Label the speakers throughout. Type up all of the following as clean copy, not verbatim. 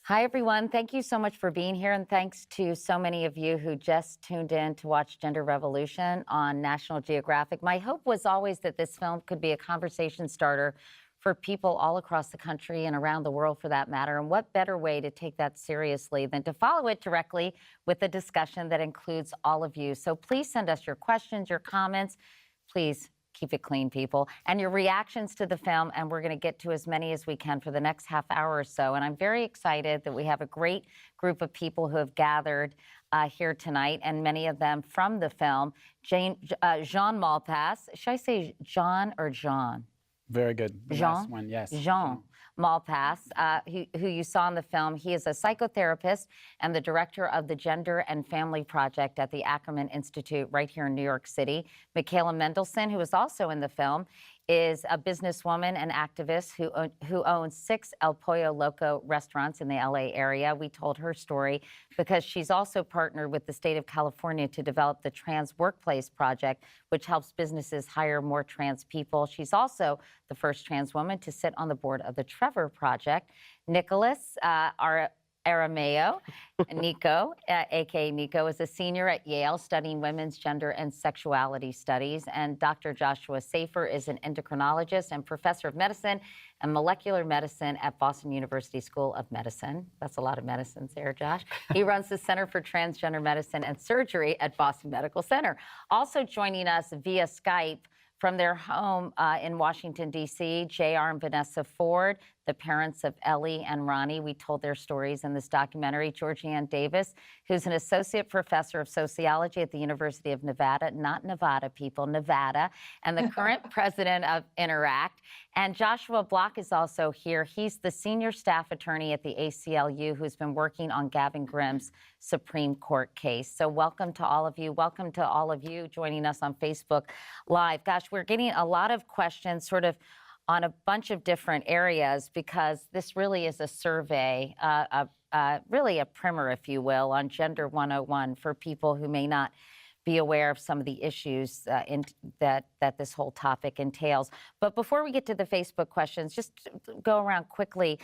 Speaker 1: Hi, everyone. Thank you so much for being here. And thanks to so many of you who just tuned in to watch Gender Revolution on National Geographic. My hope was always that this film could be a conversation starter for people all across the country and around the world for that matter. And what better way to take that seriously than to follow it directly with a discussion that includes all of you. So please send us your questions, your comments. Please keep it clean, people, and your reactions to the film, and we're going to get to as many as we can for the next half hour or so. And I'm very excited that we have a great group of people who have gathered here tonight, and many of them from the film. Jean Malpass. Should I say John or John?
Speaker 2: Very good. The
Speaker 1: Jean?
Speaker 2: last one, yes.
Speaker 1: Jean Malpass, who you saw in the film. He is a psychotherapist and the director of the Gender and Family Project at the Ackerman Institute right here in New York City. Michaela Mendelson, who is also in the film, is a businesswoman and activist who owns 6 El Pollo Loco restaurants in the LA area. We told her story because she's also partnered with the state of California to develop the Trans Workplace Project, which helps businesses hire more trans people. She's also the first trans woman to sit on the board of the Trevor Project. Nicholas Arameo, Nico, aka Nico, is a senior at Yale studying women's gender and sexuality studies. And Dr. Joshua Safer is an endocrinologist and professor of medicine and molecular medicine at Boston University School of Medicine. That's a lot of medicines there, Josh. He runs the Center for Transgender Medicine and Surgery at Boston Medical Center. Also joining us via Skype from their home in Washington, D.C., J.R. and Vanessa Ford, the parents of Ellie and Ronnie. We told their stories in this documentary. Georgianne Davis, who's an associate professor of sociology at the University of Nevada, not Nevada, people, Nevada, and the current president of Interact. And Joshua Block is also here. He's the senior staff attorney at the ACLU who's been working on Gavin Grimm's Supreme Court case. So welcome to all of you. Welcome to all of you joining us on Facebook Live. Gosh, we're getting a lot of questions sort of on a bunch of different areas because this really is a survey, really a primer, if you will, on Gender 101 for people who may not be aware of some of the issues that this whole topic entails. But before we get to the Facebook questions, just go around quickly.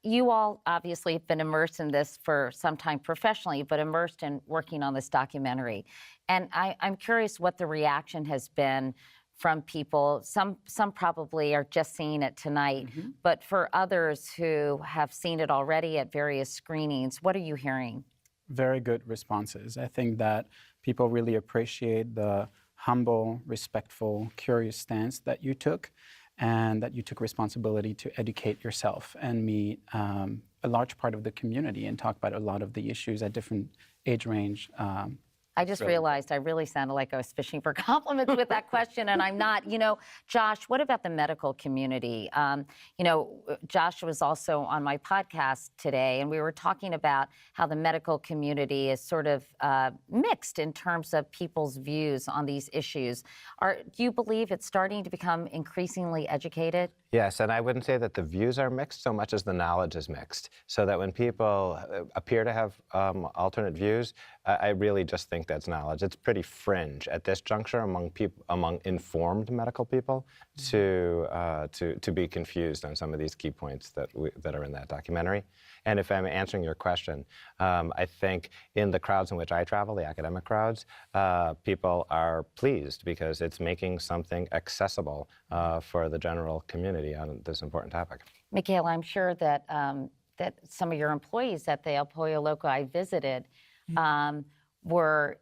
Speaker 1: You all obviously have been immersed in this for some time professionally, but immersed in working on this documentary. And I'm curious what the reaction has been from people. Some probably are just seeing it tonight, but for others who have seen it already at various screenings, what are you hearing?
Speaker 2: Very good responses. I think that people really appreciate the humble, respectful, curious stance that you took, and that you took responsibility to educate yourself and meet a large part of the community and talk about a lot of the issues at different age range.
Speaker 1: I just realized I really sounded like I was fishing for compliments with that question, and I'm not. You know, Josh, what about the medical community? You know, Josh was also on my podcast today, and we were talking about how the medical community is sort of mixed in terms of people's views on these issues. Do you believe it's starting to become increasingly educated?
Speaker 3: Yes, and I wouldn't say that the views are mixed so much as the knowledge is mixed. So that when people appear to have alternate views, I really just think that's knowledge. It's pretty fringe at this juncture among informed medical people to be confused on some of these key points that are in that documentary. And if I'm answering your question, I think in the crowds in which I travel, the academic crowds, people are pleased because it's making something accessible for the general community on this important topic.
Speaker 1: Michaela, I'm sure that that some of your employees at the El Pollo Loco I visited were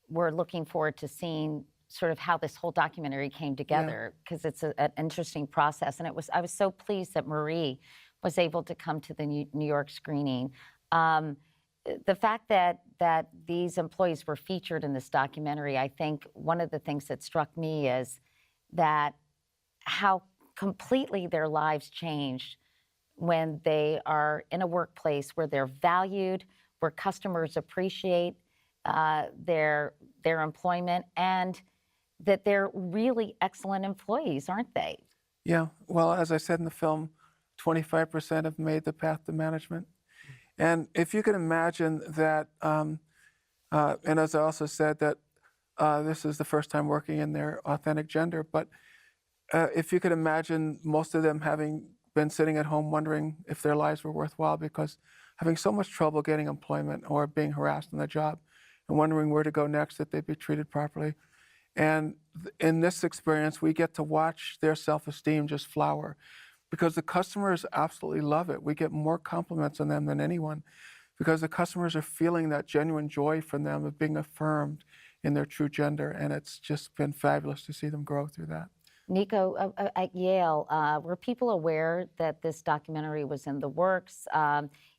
Speaker 1: looking forward to seeing sort of how this whole documentary came together because it's an interesting process. And I was so pleased that Marie was able to come to the New York screening. The fact that these employees were featured in this documentary, I think one of the things that struck me is that how completely their lives changed when they are in a workplace where they're valued, where customers appreciate their employment, and that they're really excellent employees, aren't they?
Speaker 4: Yeah, well, as I said in the film, 25% have made the path to management. And if you can imagine that, and as I also said, that this is the first time working in their authentic gender, but if you could imagine most of them having been sitting at home wondering if their lives were worthwhile because having so much trouble getting employment or being harassed on the job and wondering where to go next, that they'd be treated properly. And in this experience, we get to watch their self-esteem just flower because the customers absolutely love it. We get more compliments on them than anyone because the customers are feeling that genuine joy from them of being affirmed in their true gender. And it's just been fabulous to see them grow through that.
Speaker 1: Nico, at Yale, were people aware that this documentary was in the works?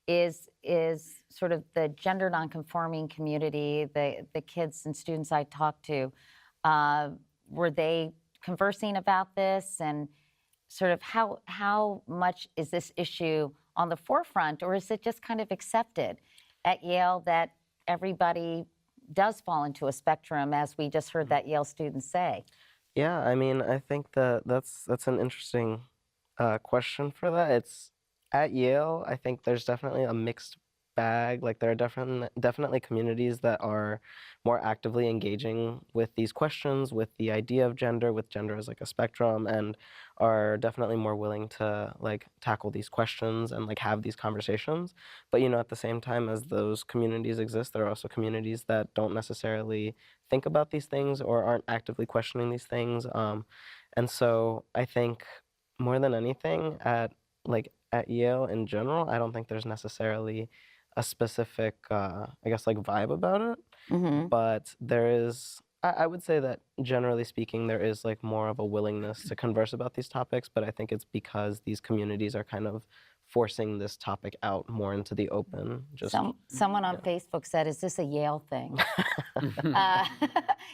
Speaker 1: Is sort of the gender nonconforming community, the kids and students I talked to, were they conversing about this, and sort of how much is this issue on the forefront, or is it just kind of accepted at Yale that everybody does fall into a spectrum, as we just heard that Yale student say?
Speaker 5: Yeah, I mean, I think that's an interesting question for that. It's at Yale, I think there's definitely a mixed bag. Like there are definitely communities that are more actively engaging with these questions, with the idea of gender, with gender as like a spectrum, and are definitely more willing to like tackle these questions and like have these conversations. But you know, at the same time as those communities exist, there are also communities that don't necessarily think about these things or aren't actively questioning these things. And so I think more than anything at Yale in general, I don't think there's necessarily a specific, I guess, like vibe about it.
Speaker 1: Mm-hmm.
Speaker 5: But there is, I would say that generally speaking, there is like more of a willingness to converse about these topics. But I think it's because these communities are kind of forcing this topic out more into the open.
Speaker 1: Someone on Facebook said, "Is this a Yale thing?"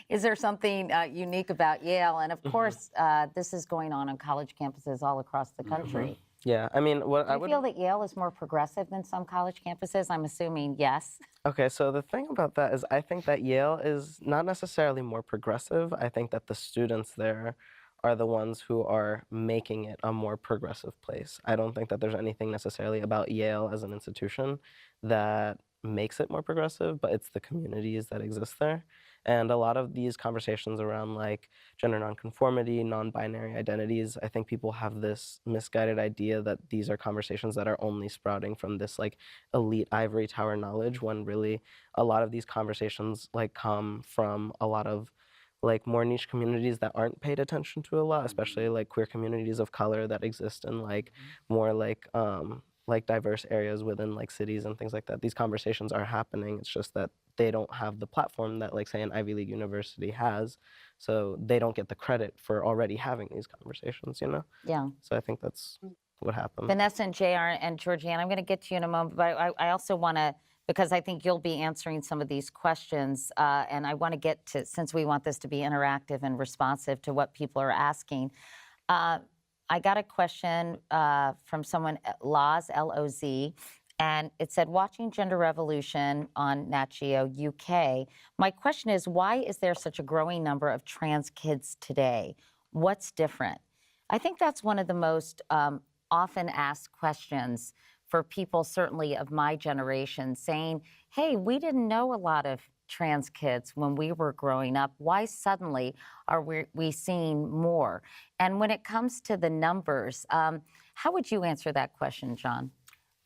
Speaker 1: Is there something unique about Yale? And of course, this is going on college campuses all across the country.
Speaker 5: Yeah, I mean, what
Speaker 1: Do you feel that Yale is more progressive than some college campuses? I'm assuming yes.
Speaker 5: Okay, so the thing about that is I think that Yale is not necessarily more progressive. I think that the students there are the ones who are making it a more progressive place. I don't think that there's anything necessarily about Yale as an institution that makes it more progressive, but it's the communities that exist there. And a lot of these conversations around like gender nonconformity, non-binary identities, I think people have this misguided idea that these are conversations that are only sprouting from this like elite ivory tower knowledge, when really a lot of these conversations like come from a lot of like more niche communities that aren't paid attention to a lot, especially like queer communities of color that exist in like more like diverse areas within like cities and things like that. These conversations are happening. It's just that they don't have the platform that like say an Ivy League university has, so they don't get the credit for already having these conversations, you know?
Speaker 1: Yeah.
Speaker 5: So I think that's what happened.
Speaker 1: Vanessa and JR and Georgianne, I'm going to get to you in a moment, but I also want to, because I think you'll be answering some of these questions, and I want to get to, since we want this to be interactive and responsive to what people are asking. I got a question from someone, Loz, L-O-Z, and it said, watching Gender Revolution on Nat Geo UK, my question is, why is there such a growing number of trans kids today? What's different? I think that's one of the most often asked questions for people, certainly of my generation, saying, hey, we didn't know a lot of trans kids when we were growing up. Why suddenly are we seeing more? And when it comes to the numbers, how would you answer that question, John?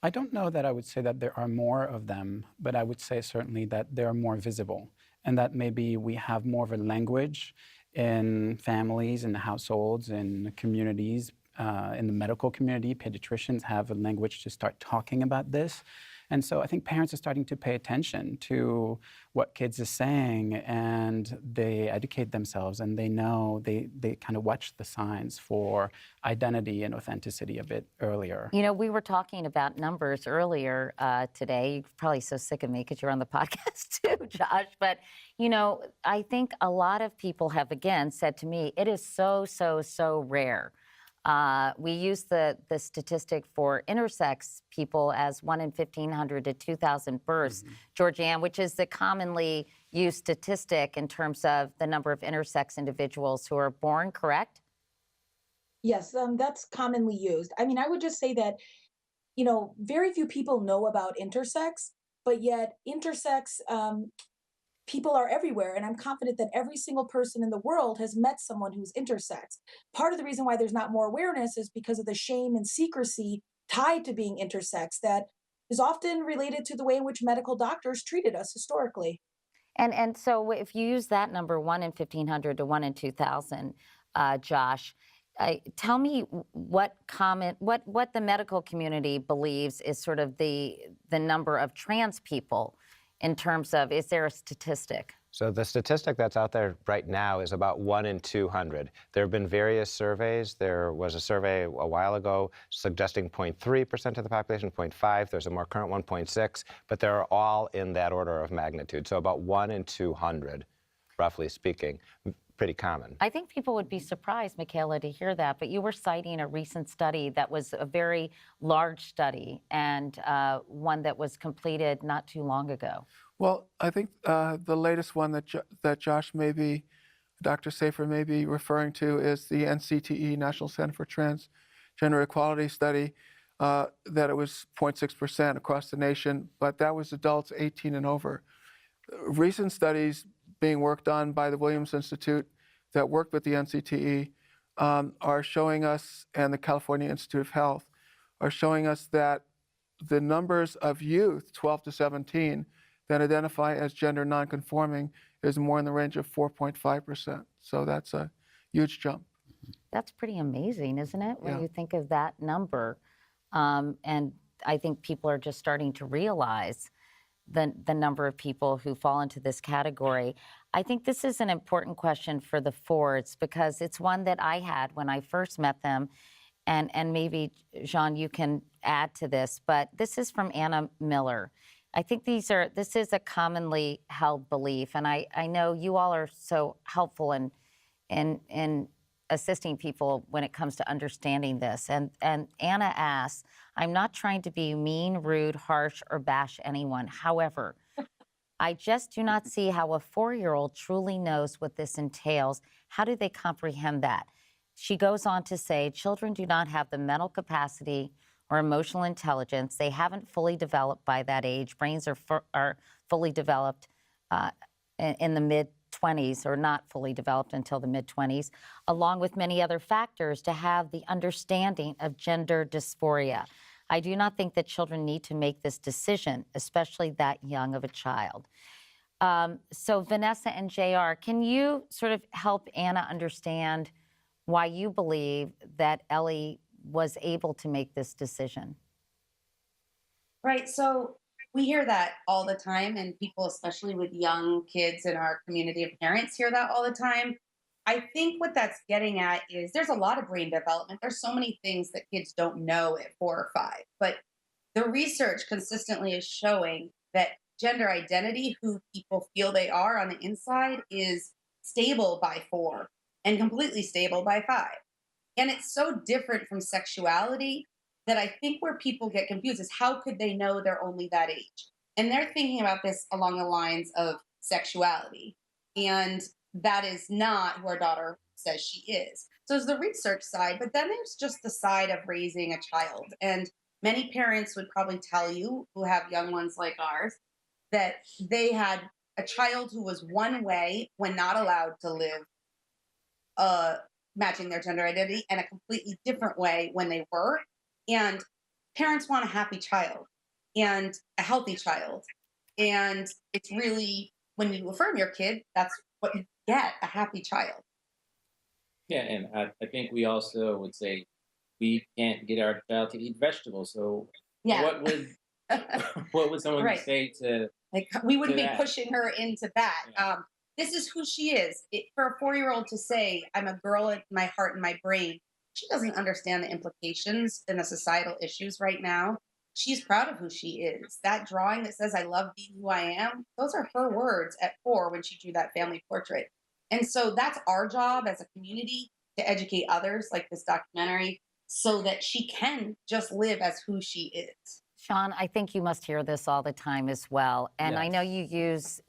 Speaker 2: I don't know that I would say that there are more of them, but I would say certainly that they're more visible, and that maybe we have more of a language in families, in the households, in communities, in the medical community. Pediatricians have a language to start talking about this. And so I think parents are starting to pay attention to what kids are saying, and they educate themselves, and they know, they kind of watch the signs for identity and authenticity a bit earlier.
Speaker 1: You know, we were talking about numbers earlier today. You're probably so sick of me because you're on the podcast too, Josh. But, you know, I think a lot of people have, again, said to me, it is so, so, so rare. We use the statistic for intersex people as 1 in 1,500 to 2,000 births, Georgianne, which is the commonly used statistic in terms of the number of intersex individuals who are born, correct?
Speaker 6: Yes, that's commonly used. I mean, I would just say that, you know, very few people know about intersex, but yet intersex people are everywhere. And I'm confident that every single person in the world has met someone who's intersex. Part of the reason why there's not more awareness is because of the shame and secrecy tied to being intersex, that is often related to the way in which medical doctors treated us historically.
Speaker 1: And so if you use that number, 1 in 1,500 to 1 in 2,000, Josh, tell me what the medical community believes is sort of the number of trans people in terms of, is there a statistic?
Speaker 3: So the statistic that's out there right now is about 1 in 200. There have been various surveys. There was a survey a while ago suggesting 0.3% of the population, 0.5. There's a more current one, 0.6. But they're all in that order of magnitude. So about 1 in 200, roughly speaking. Pretty common.
Speaker 1: I think people would be surprised, Michaela, to hear that, but you were citing a recent study that was a very large study and one that was completed not too long ago.
Speaker 4: Well, I think the latest one that Josh Dr. Safer may be referring to is the NCTE, National Center for Transgender Equality study, that it was 0.6% across the nation, but that was adults 18 and over. Recent studies being worked on by the Williams Institute that worked with the NCTE are showing us, and the California Institute of Health, are showing us that the numbers of youth, 12 to 17, that identify as gender nonconforming is more in the range of 4.5%. So that's a huge jump.
Speaker 1: That's pretty amazing, isn't it? When
Speaker 4: Yeah.
Speaker 1: you think of that number. And I think people are just starting to realize the number of people who fall into this category. I think this is an important question for the Fords because it's one that I had when I first met them. And maybe, Jean, you can add to this, but this is from Anna Miller. I think this is a commonly held belief, and I know you all are so helpful in assisting people when it comes to understanding this. And Anna asks, I'm not trying to be mean, rude, harsh, or bash anyone. However, I just do not see how a 4-year-old truly knows what this entails. How do they comprehend that? She goes on to say, children do not have the mental capacity or emotional intelligence. They haven't fully developed by that age. Brains are fully developed in the mid-20s, or not fully developed until the mid-20s, along with many other factors, to have the understanding of gender dysphoria. I do not think that children need to make this decision, especially that young of a child. So Vanessa and JR, can you sort of help Anna understand why you believe that Ellie was able to make this decision?
Speaker 7: Right. So we hear that all the time, and people, especially with young kids in our community of parents, hear that all the time. I think what that's getting at is there's a lot of brain development. There's so many things that kids don't know at 4 or 5, but the research consistently is showing that gender identity, who people feel they are on the inside, is stable by 4 and completely stable by 5. And it's so different from sexuality that I think where people get confused is how could they know they're only that age? And they're thinking about this along the lines of sexuality. And that is not who our daughter says she is. So there's the research side, but then there's just the side of raising a child. And many parents would probably tell you, who have young ones like ours, that they had a child who was one way when not allowed to live matching their gender identity, and a completely different way when they were. And parents want a happy child and a healthy child. And it's really, when you affirm your kid, that's what you get, a happy child.
Speaker 8: Yeah, and I think we also would say we can't get our child to eat vegetables. So
Speaker 7: Yeah.
Speaker 8: what would someone
Speaker 7: Right.
Speaker 8: say to
Speaker 7: Like, we wouldn't be
Speaker 8: that?
Speaker 7: pushing her into that.
Speaker 8: Yeah.
Speaker 7: This is who she is. For a 4-year-old to say, I'm a girl in my heart and my brain, she doesn't understand the implications and the societal issues right now. She's proud of who she is. That drawing that says, I love being who I am, those are her words at 4 when she drew that family portrait. And so that's our job as a community, to educate others like this documentary, so that she can just live as who she is.
Speaker 1: Sean, I think you must hear this all the time as well. And I know you use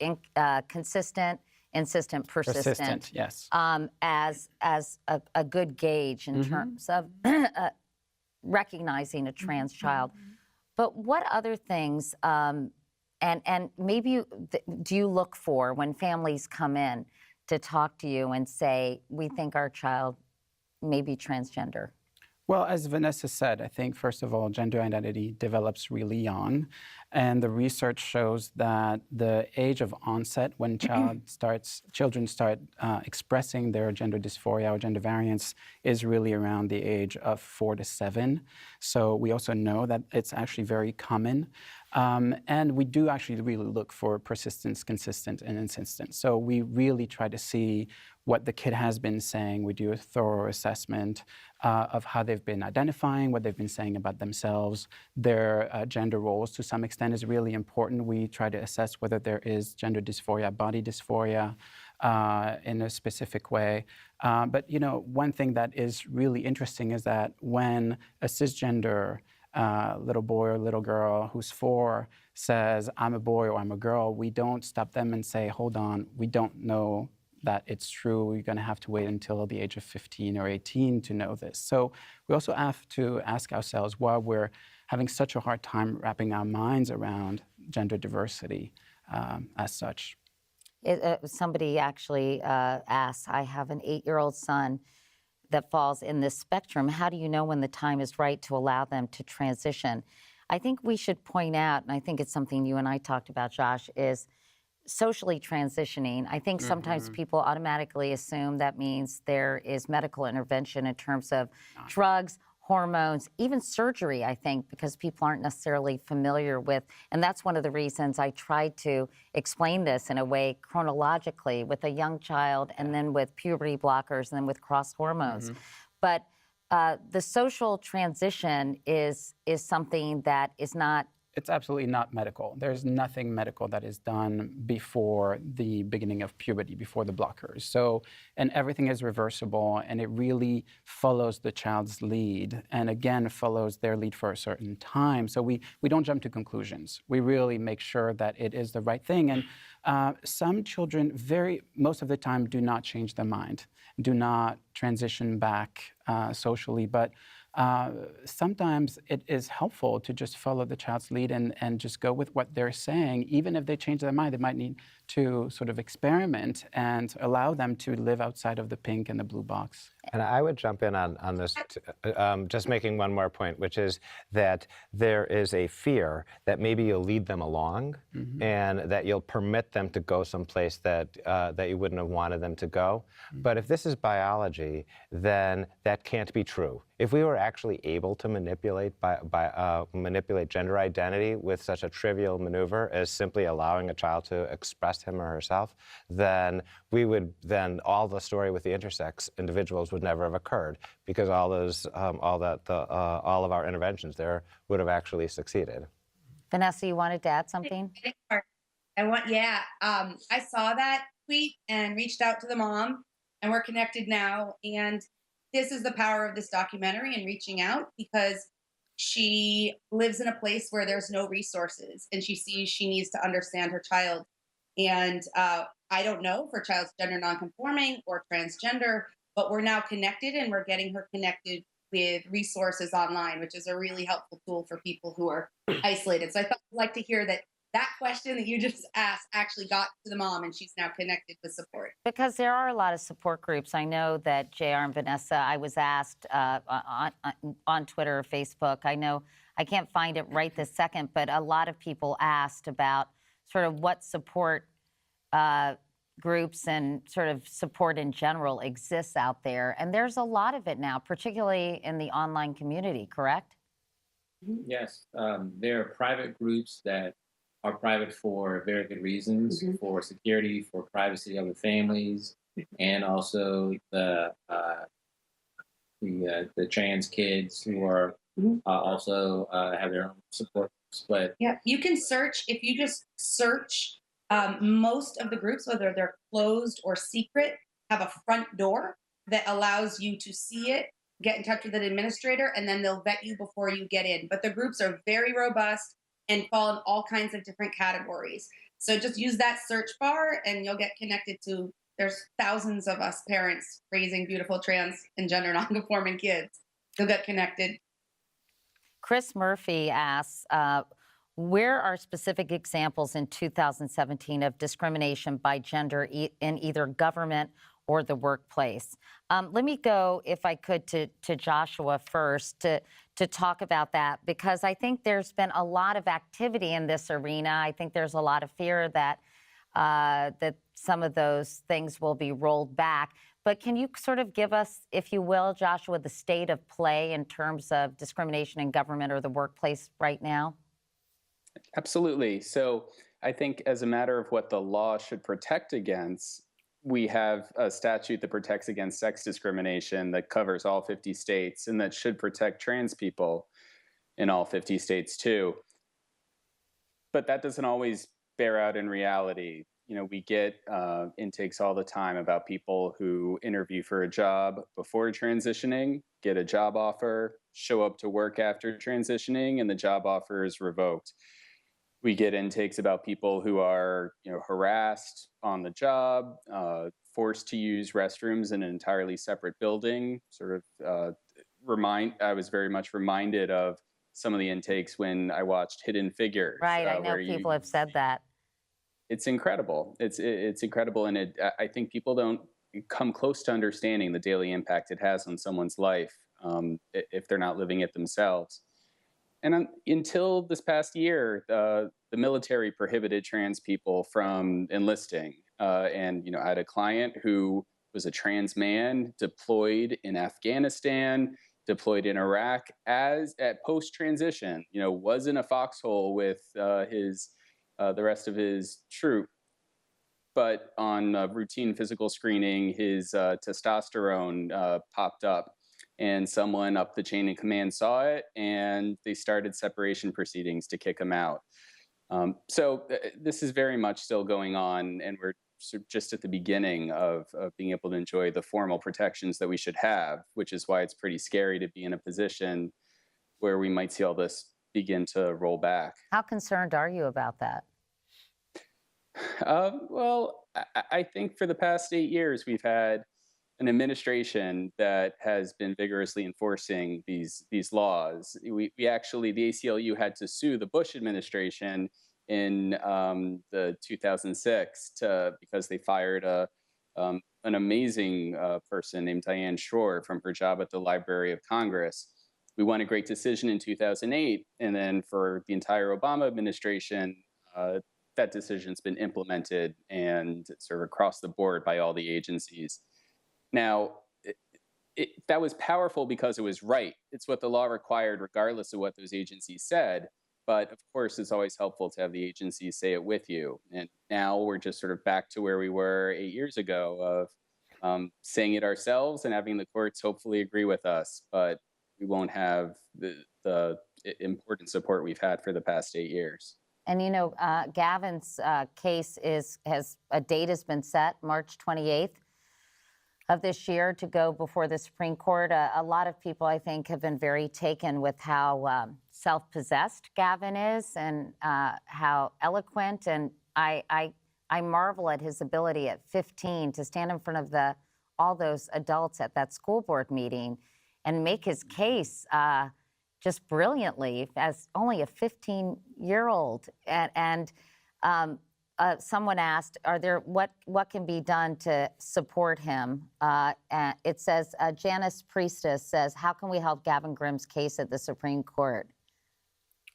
Speaker 1: consistent, insistent, persistent,
Speaker 2: Yes.
Speaker 1: as a good gauge in terms of recognizing a trans child. But what other things, and maybe do you look for when families come in to talk to you and say, we think our child may be transgender?
Speaker 2: Well, as Vanessa said, I think, first of all, gender identity develops really young. And the research shows that the age of onset when children start expressing their gender dysphoria or gender variance is really around the age of 4 to 7. So we also know that it's actually very common. And we do actually really look for persistence, consistent, and insistent. So we really try to see what the kid has been saying. We do a thorough assessment of how they've been identifying, what they've been saying about themselves. Their gender roles, to some extent, is really important. We try to assess whether there is gender dysphoria, body dysphoria, in a specific way. But one thing that is really interesting is that when a cisgender little boy or little girl who's 4 says, I'm a boy or I'm a girl, we don't stop them and say, hold on, we don't know that it's true. You're going to have to wait until the age of 15 or 18 to know this. So we also have to ask ourselves why we're having such a hard time wrapping our minds around gender diversity as such.
Speaker 1: Somebody actually asked, I have an 8-year-old son that falls in this spectrum. How do you know when the time is right to allow them to transition? I think we should point out, and I think it's something you and I talked about, Josh, is socially transitioning. I think sometimes people automatically assume that means there is medical intervention in terms of drugs, hormones, even surgery, I think, because people aren't necessarily familiar with, and that's one of the reasons I tried to explain this in a way chronologically with a young child and then with puberty blockers and then with cross hormones. But the social transition is something that is not.
Speaker 2: It's absolutely not medical. There's nothing medical that is done before the beginning of puberty, before the blockers. So, and everything is reversible, and it really follows the child's lead, and again, follows their lead for a certain time. So we don't jump to conclusions. We really make sure that it is the right thing. And some children, most of the time, do not change their mind, do not transition back socially, but sometimes it is helpful to just follow the child's lead and just go with what they're saying. Even if they change their mind, they might need to sort of experiment and allow them to live outside of the pink and the blue box.
Speaker 3: And I would jump in on this, just making one more point, which is that there is a fear that maybe you'll lead them along and that you'll permit them to go someplace that you wouldn't have wanted them to go. But if this is biology, then that can't be true. If we were actually able to manipulate manipulate gender identity with such a trivial maneuver as simply allowing a child to express him or herself, then all the story with the intersex individuals would never have occurred, because all of our interventions there would have actually succeeded.
Speaker 1: Vanessa, you wanted to add something?
Speaker 7: I saw that tweet and reached out to the mom, and we're connected now. And this is the power of this documentary and reaching out, because she lives in a place where there's no resources, and she sees she needs to understand her child. And I don't know if her child's gender nonconforming or transgender, but we're now connected, and we're getting her connected with resources online, which is a really helpful tool for people who are isolated. So I thought I'd like to hear that question that you just asked actually got to the mom, and she's now connected with support.
Speaker 1: Because there are a lot of support groups. I know that JR and Vanessa, I was asked on Twitter or Facebook. I know I can't find it right this second, but a lot of people asked about sort of what support groups and sort of support in general exists out there. And there's a lot of it now, particularly in the online community, correct?
Speaker 8: Yes, there are private groups that are private for very good reasons, for security, for privacy of the families, and also the trans kids who are also have their own support groups. But
Speaker 7: yeah, you can search, if you just search, most of the groups, whether they're closed or secret, have a front door that allows you to see it, get in touch with an administrator, and then they'll vet you before you get in. But the groups are very robust and fall in all kinds of different categories. So just use that search bar and you'll get connected to, there's thousands of us parents raising beautiful trans and gender nonconforming kids. You'll get connected.
Speaker 1: Chris Murphy asks, where are specific examples in 2017 of discrimination by gender in either government or the workplace. Let me go, if I could, to Joshua first to talk about that, because I think there's been a lot of activity in this arena. I think there's a lot of fear that that some of those things will be rolled back. But can you sort of give us, if you will, Joshua, the state of play in terms of discrimination in government or the workplace right now?
Speaker 9: Absolutely. So I think, as a matter of what the law should protect against, we have a statute that protects against sex discrimination that covers all 50 states and that should protect trans people in all 50 states too. But that doesn't always bear out in reality. You know, we get intakes all the time about people who interview for a job before transitioning, get a job offer, show up to work after transitioning, and the job offer is revoked. We get intakes about people who are, harassed on the job, forced to use restrooms in an entirely separate building. I was very much reminded of some of the intakes when I watched Hidden Figures.
Speaker 1: Right, I know people have said that.
Speaker 9: It's incredible. It's incredible, and I think people don't come close to understanding the daily impact it has on someone's life if they're not living it themselves. And until this past year, the military prohibited trans people from enlisting. And I had a client who was a trans man deployed in Afghanistan, deployed in Iraq at post-transition. Was in a foxhole with the rest of his troop. But on routine physical screening, his testosterone popped up. And someone up the chain of command saw it, and they started separation proceedings to kick him out. So this is very much still going on, and we're just at the beginning of being able to enjoy the formal protections that we should have, which is why it's pretty scary to be in a position where we might see all this begin to roll back.
Speaker 1: How concerned are you about that?
Speaker 9: Well, I think for the past 8 years, we've had an administration that has been vigorously enforcing these laws. We actually, the ACLU had to sue the Bush administration in the 2006 because they fired an amazing person named Diane Shore from her job at the Library of Congress. We won a great decision in 2008, and then for the entire Obama administration, that decision's been implemented and sort of across the board by all the agencies. Now, that was powerful because it was right. It's what the law required, regardless of what those agencies said. But of course, it's always helpful to have the agencies say it with you. And now we're just sort of back to where we were 8 years ago of saying it ourselves and having the courts hopefully agree with us. But we won't have the important support we've had for the past 8 years.
Speaker 1: And Gavin's case has a date has been set, March 28th. Of this year to go before the Supreme Court. A lot of people, I think, have been very taken with how self-possessed Gavin is and how eloquent. And I marvel at his ability at 15 to stand in front of all those adults at that school board meeting and make his case just brilliantly as only a 15-year-old. And someone asked, what can be done to support him? And it says, Janice Priestess says, how can we help Gavin Grimm's case at the Supreme Court?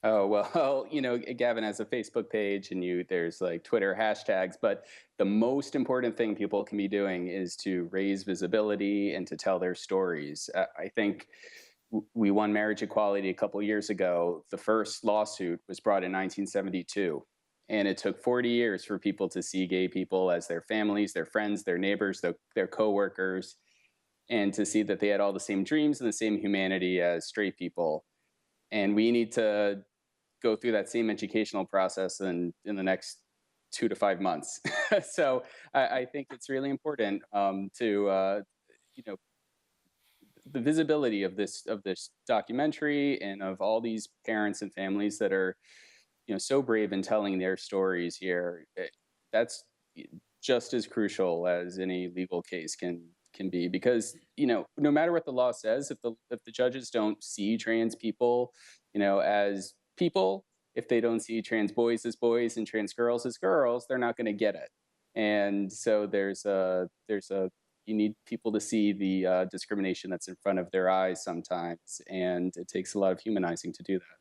Speaker 9: Oh, well, Gavin has a Facebook page and there's like Twitter hashtags, but the most important thing people can be doing is to raise visibility and to tell their stories. I think we won marriage equality a couple years ago. The first lawsuit was brought in 1972. And it took 40 years for people to see gay people as their families, their friends, their neighbors, their coworkers, and to see that they had all the same dreams and the same humanity as straight people. And we need to go through that same educational process in the next 2 to 5 months. So I think it's really important to the visibility of this documentary and of all these parents and families that are so brave in telling their stories here. That's just as crucial as any legal case can be, because no matter what the law says, if the judges don't see trans people as people, if they don't see trans boys as boys and trans girls as girls, they're not going to get it. And so there's a You need people to see the discrimination that's in front of their eyes sometimes, and it takes a lot of humanizing to do that.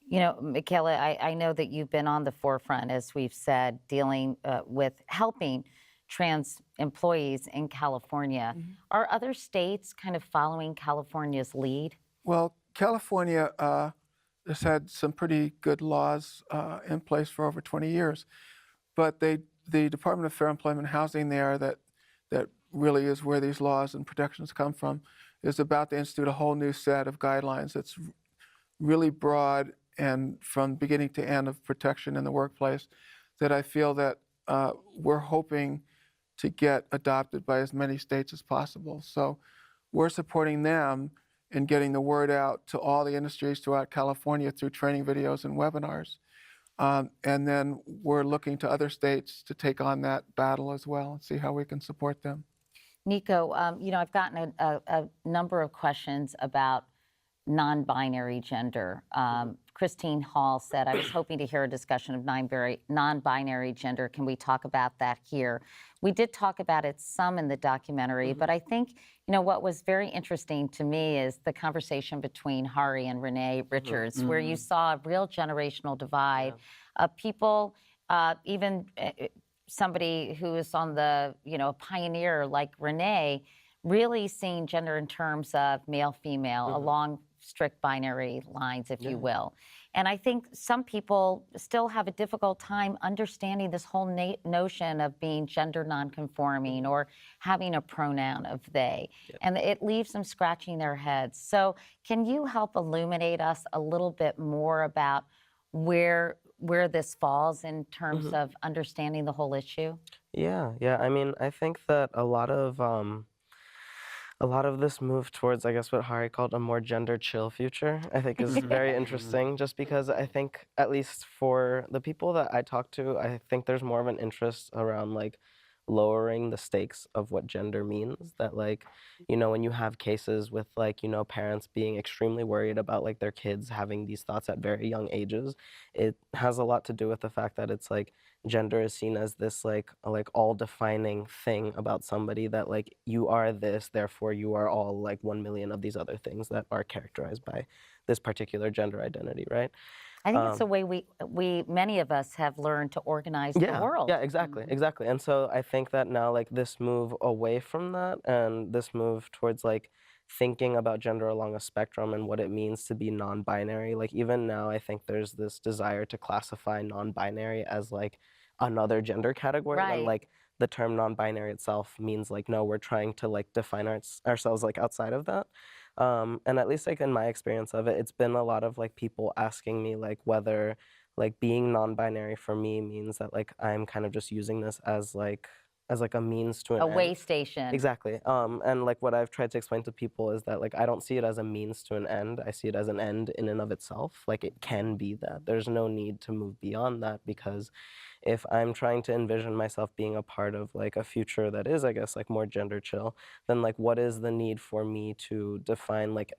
Speaker 1: You know, Michaela, I know that you've been on the forefront, as we've said, dealing with helping trans employees in California. Are other states kind of following California's lead?
Speaker 4: Well, California has had some pretty good laws in place for over 20 years, but the Department of Fair Employment and Housing there that really is where these laws and protections come from, is about to institute a whole new set of guidelines that's really broad and from beginning to end of protection in the workplace that I feel that we're hoping to get adopted by as many states as possible. So we're supporting them in getting the word out to all the industries throughout California through training videos and webinars. And then we're looking to other states to take on that battle as well and see how we can support them.
Speaker 1: Nico, you know, I've gotten a number of questions about non-binary gender. Christine Hall said, I was hoping to hear a discussion of non-binary gender. Can we talk about that here? We did talk about it some in the documentary, but I think, you know, what was very interesting to me is the conversation between Hari and Renee Richards, where you saw a real generational divide of people, even somebody who is on the, you know, pioneer like Renee, really seeing gender in terms of male, female, along strict binary lines, if you will. And I think some people still have a difficult time understanding this whole notion of being gender nonconforming or having a pronoun of they. And it leaves them scratching their heads. So can you help illuminate us a little bit more about where this falls in terms of understanding the whole issue?
Speaker 5: Yeah. I mean, I think that a lot of this move towards, I guess, what Hari called a more gender chill future, I think is very interesting, just because I think, at least for the people that I talk to, I think there's more of an interest around like lowering the stakes of what gender means. That, like, you know, when you have cases with, like, you know, parents being extremely worried about like their kids having these thoughts at very young ages, it has a lot to do with the fact that it's like gender is seen as this like all defining thing about somebody, that like you are this, therefore you are all like 1 million of these other things that are characterized by this particular gender identity, right?
Speaker 1: I think it's the way we many of us have learned to organize the world.
Speaker 5: Yeah, exactly. And so I think that now, like, this move away from that and this move towards like thinking about gender along a spectrum and what it means to be non-binary, like even now I think there's this desire to classify non-binary as like another gender category.
Speaker 1: Right.
Speaker 5: And like the term non-binary itself means like, no, we're trying to like define ourselves like outside of that. And at least like in my experience of it, it's been a lot of like people asking me like whether like being non-binary for me means that like I'm kind of just using this as like a means to an
Speaker 1: A
Speaker 5: end.
Speaker 1: way station.
Speaker 5: Exactly. And like what I've tried to explain to people is that like I don't see it as a means to an end. I see it as an end in and of itself. Like it can be that. There's no need to move beyond that, because if I'm trying to envision myself being a part of like a future that is, I guess, like more gender chill, then like what is the need for me to define like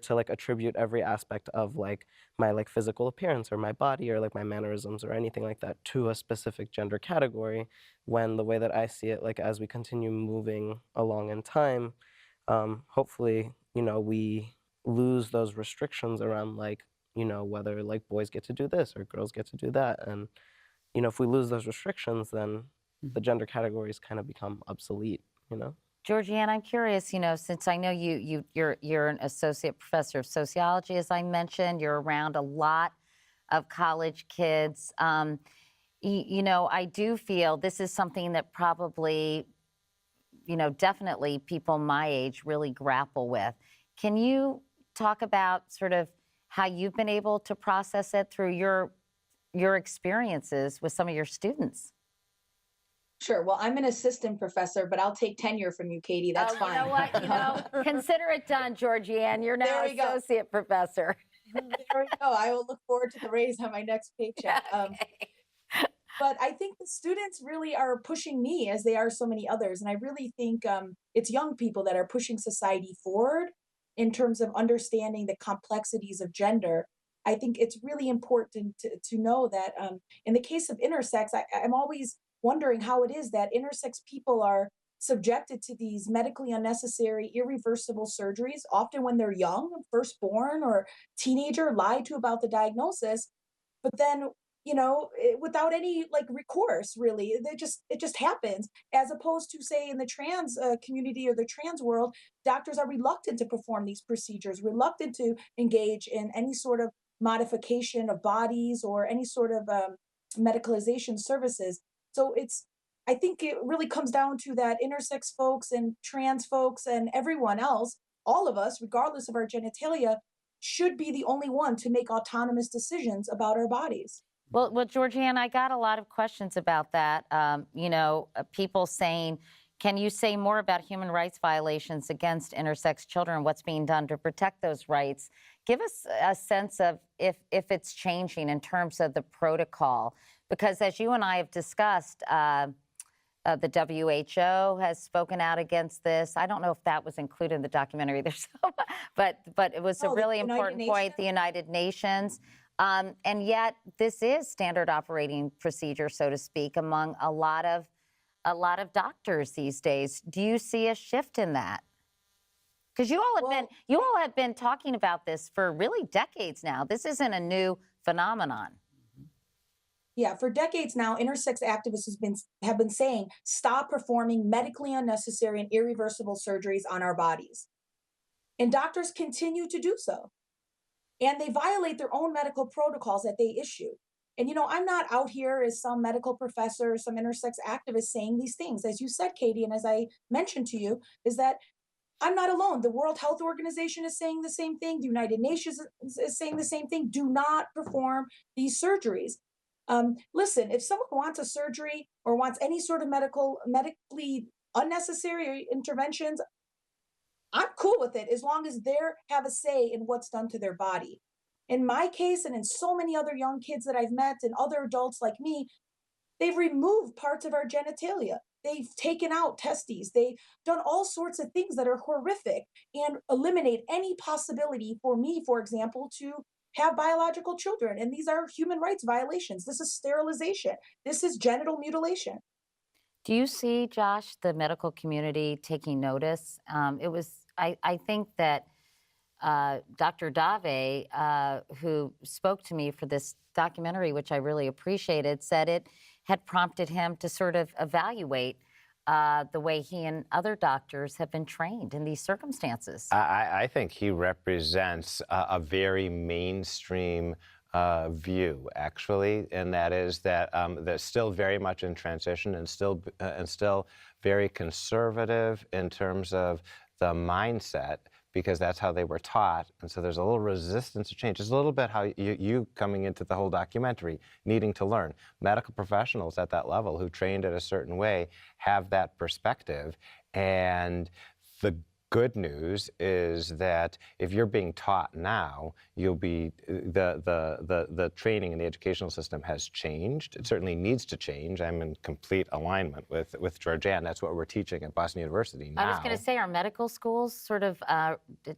Speaker 5: to like attribute every aspect of like my like physical appearance or my body or like my mannerisms or anything like that to a specific gender category, when the way that I see it, like as we continue moving along in time, hopefully, you know, we lose those restrictions around like, you know, whether like boys get to do this or girls get to do that. And, you know, if we lose those restrictions, then the gender categories kind of become obsolete, you know?
Speaker 1: Georgianne, I'm curious, you know, since I know you're an associate professor of sociology, as I mentioned, you're around a lot of college kids. You know, I do feel this is something that probably, you know, definitely people my age really grapple with. Can you talk about sort of how you've been able to process it through your experiences with some of your students?
Speaker 6: Sure. Well, I'm an assistant professor, but I'll take tenure from you, Katie. That's
Speaker 1: Oh,
Speaker 6: fine.
Speaker 1: you know what? You know, consider it done, Georgianne. You're now
Speaker 6: There we go.
Speaker 1: associate professor.
Speaker 6: There we go. I will look forward to the raise on my next paycheck. But I think the students really are pushing me, as they are so many others. And I really think it's young people that are pushing society forward in terms of understanding the complexities of gender. I think it's really important to know that in the case of intersex, I'm always wondering how it is that intersex people are subjected to these medically unnecessary, irreversible surgeries, often when they're young, firstborn or teenager, lied to about the diagnosis, but then, without any like recourse, really, it just happens. As opposed to, say, in the trans community or the trans world, doctors are reluctant to perform these procedures, reluctant to engage in any sort of modification of bodies or any sort of medicalization services. So I think it really comes down to that intersex folks and trans folks and everyone else, all of us, regardless of our genitalia, should be the only one to make autonomous decisions about our bodies.
Speaker 1: Well, Georgianne, I got a lot of questions about that. People saying, can you say more about human rights violations against intersex children? What's being done to protect those rights? Give us a sense of if it's changing in terms of the protocol, because as you and I have discussed, the WHO has spoken out against this. I don't know if that was included in the documentary. But it was a really important point. The United Nations. And yet, this is standard operating procedure, so to speak, among a lot of doctors these days. Do you see a shift in that? Because you all have been talking about this for really decades now. This isn't a new phenomenon.
Speaker 6: Yeah, for decades now, intersex activists have been saying, stop performing medically unnecessary and irreversible surgeries on our bodies. And doctors continue to do so. And they violate their own medical protocols that they issue. And, I'm not out here as some medical professor, some intersex activist saying these things. As you said, Katie, and as I mentioned to you, is that I'm not alone. The World Health Organization is saying the same thing. The United Nations is saying the same thing. Do not perform these surgeries. Listen, if someone wants a surgery or wants any sort of medically unnecessary interventions, I'm cool with it as long as they have a say in what's done to their body. In my case, and in so many other young kids that I've met and other adults like me, they've removed parts of our genitalia. They've taken out testes. They've done all sorts of things that are horrific and eliminate any possibility for me, for example, to have biological children. And these are human rights violations. This is sterilization. This is genital mutilation.
Speaker 1: Do you see, Josh, the medical community taking notice? I think that Dr. Dave, who spoke to me for this documentary, which I really appreciated, said it had prompted him to sort of evaluate the way he and other doctors have been trained in these circumstances.
Speaker 3: I think he represents a very mainstream view, actually, and that is that they're still very much in transition and still very conservative in terms of the mindset, because that's how they were taught. And so there's a little resistance to change. It's a little bit how you coming into the whole documentary, needing to learn. Medical professionals at that level who trained in a certain way have that perspective. And the good news is that if you're being taught now, you'll be the training in the educational system has changed. It certainly needs to change. I'm in complete alignment with Georgianne. That's what we're teaching at Boston University now.
Speaker 1: I was going to say, are medical schools sort of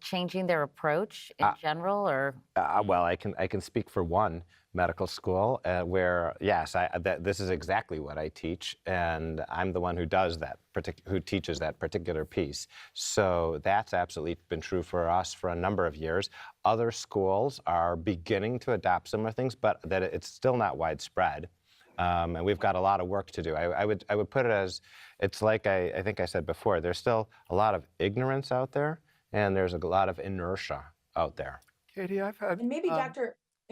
Speaker 1: changing their approach in general, or?
Speaker 3: Well, I can speak for one medical school where, yes, this is exactly what I teach, and I'm the one who does that, who teaches that particular piece. So that's absolutely been true for us for a number of years. Other schools are beginning to adopt similar things, but that it's still not widespread. And we've got a lot of work to do. I would put it as, it's like I think I said before, there's still a lot of ignorance out there, and there's a lot of inertia out there.
Speaker 4: Katie, I've had...
Speaker 6: And maybe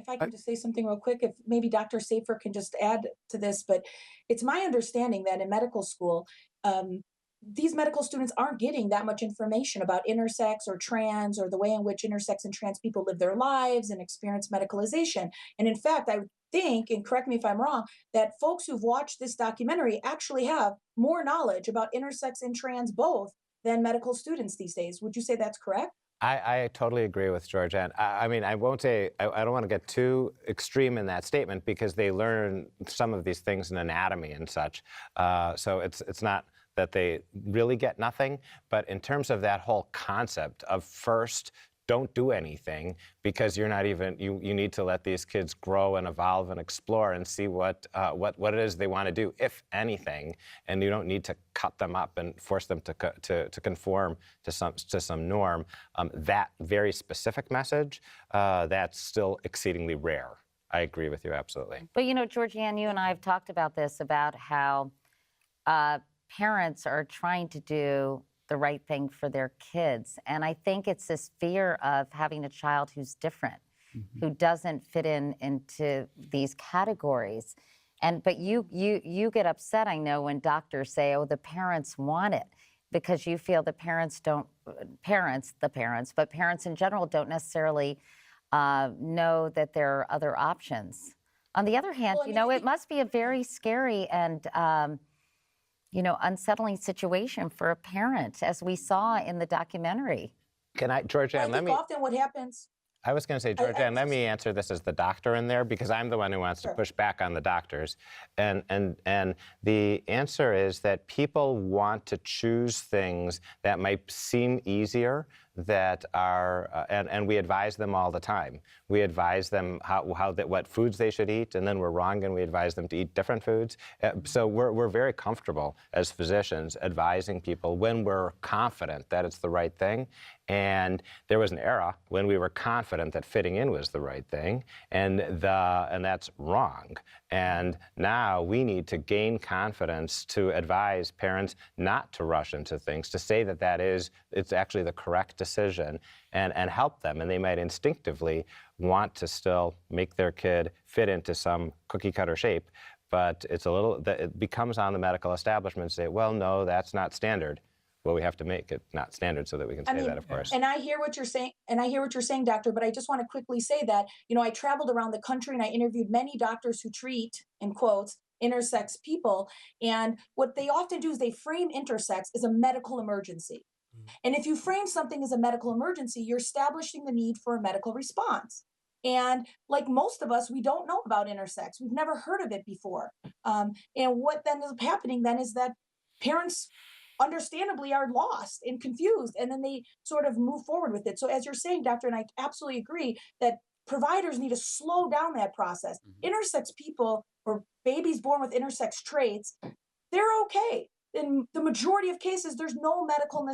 Speaker 6: if I can just say something real quick, if maybe Dr. Safer can just add to this, but it's my understanding that in medical school, these medical students aren't getting that much information about intersex or trans or the way in which intersex and trans people live their lives and experience medicalization. And in fact, I think, and correct me if I'm wrong, that folks who've watched this documentary actually have more knowledge about intersex and trans both than medical students these days. Would you say that's correct?
Speaker 3: I totally agree with Georgianne. I mean, I won't say, I don't want to get too extreme in that statement, because they learn some of these things in anatomy and such. So it's not that they really get nothing, but in terms of that whole concept of first don't do anything because you're not even, you need to let these kids grow and evolve and explore and see what it is they want to do, if anything. And you don't need to cut them up and force them to conform to some norm. That very specific message, that's still exceedingly rare. I agree with you, absolutely.
Speaker 1: But you know, Georgianne, you and I have talked about this, about how parents are trying to do the right thing for their kids. And I think it's this fear of having a child who's different, who doesn't fit into these categories. But you get upset, I know, when doctors say, oh, the parents want it, because you feel the parents don't, but parents in general don't necessarily know that there are other options. On the other hand, you know, it must be a very scary and you know, unsettling situation for a parent, as we saw in the documentary.
Speaker 3: Can I, Georgianne, let me...
Speaker 6: often what happens...
Speaker 3: I was going to say, Georgianne, let me answer this as the doctor in there, because I'm the one who wants to push back on the doctors. And the answer is that people want to choose things that might seem easier, that are, and we advise them all the time. We advise them what foods they should eat, and then we're wrong and we advise them to eat different foods. So we're very comfortable as physicians advising people when we're confident that it's the right thing. And there was an era when we were confident that fitting in was the right thing, and that's wrong. And now we need to gain confidence to advise parents not to rush into things, to say that it's actually the correct decision, and help them. And they might instinctively want to still make their kid fit into some cookie cutter shape, but it becomes on the medical establishment to say, well, no, that's not standard. Well, we have to make it not standard so that we can say that, of course.
Speaker 6: And I hear what you're saying, doctor, but I just want to quickly say that, you know, I traveled around the country and I interviewed many doctors who treat, in quotes, intersex people. And what they often do is they frame intersex as a medical emergency. And if you frame something as a medical emergency, you're establishing the need for a medical response. And like most of us, we don't know about intersex. We've never heard of it before. And what then is happening then is that parents understandably are lost and confused, and then they sort of move forward with it. So as you're saying, doctor, and I absolutely agree, that providers need to slow down that process. Intersex people, or babies born with intersex traits, they're okay. In the majority of cases, there's no medical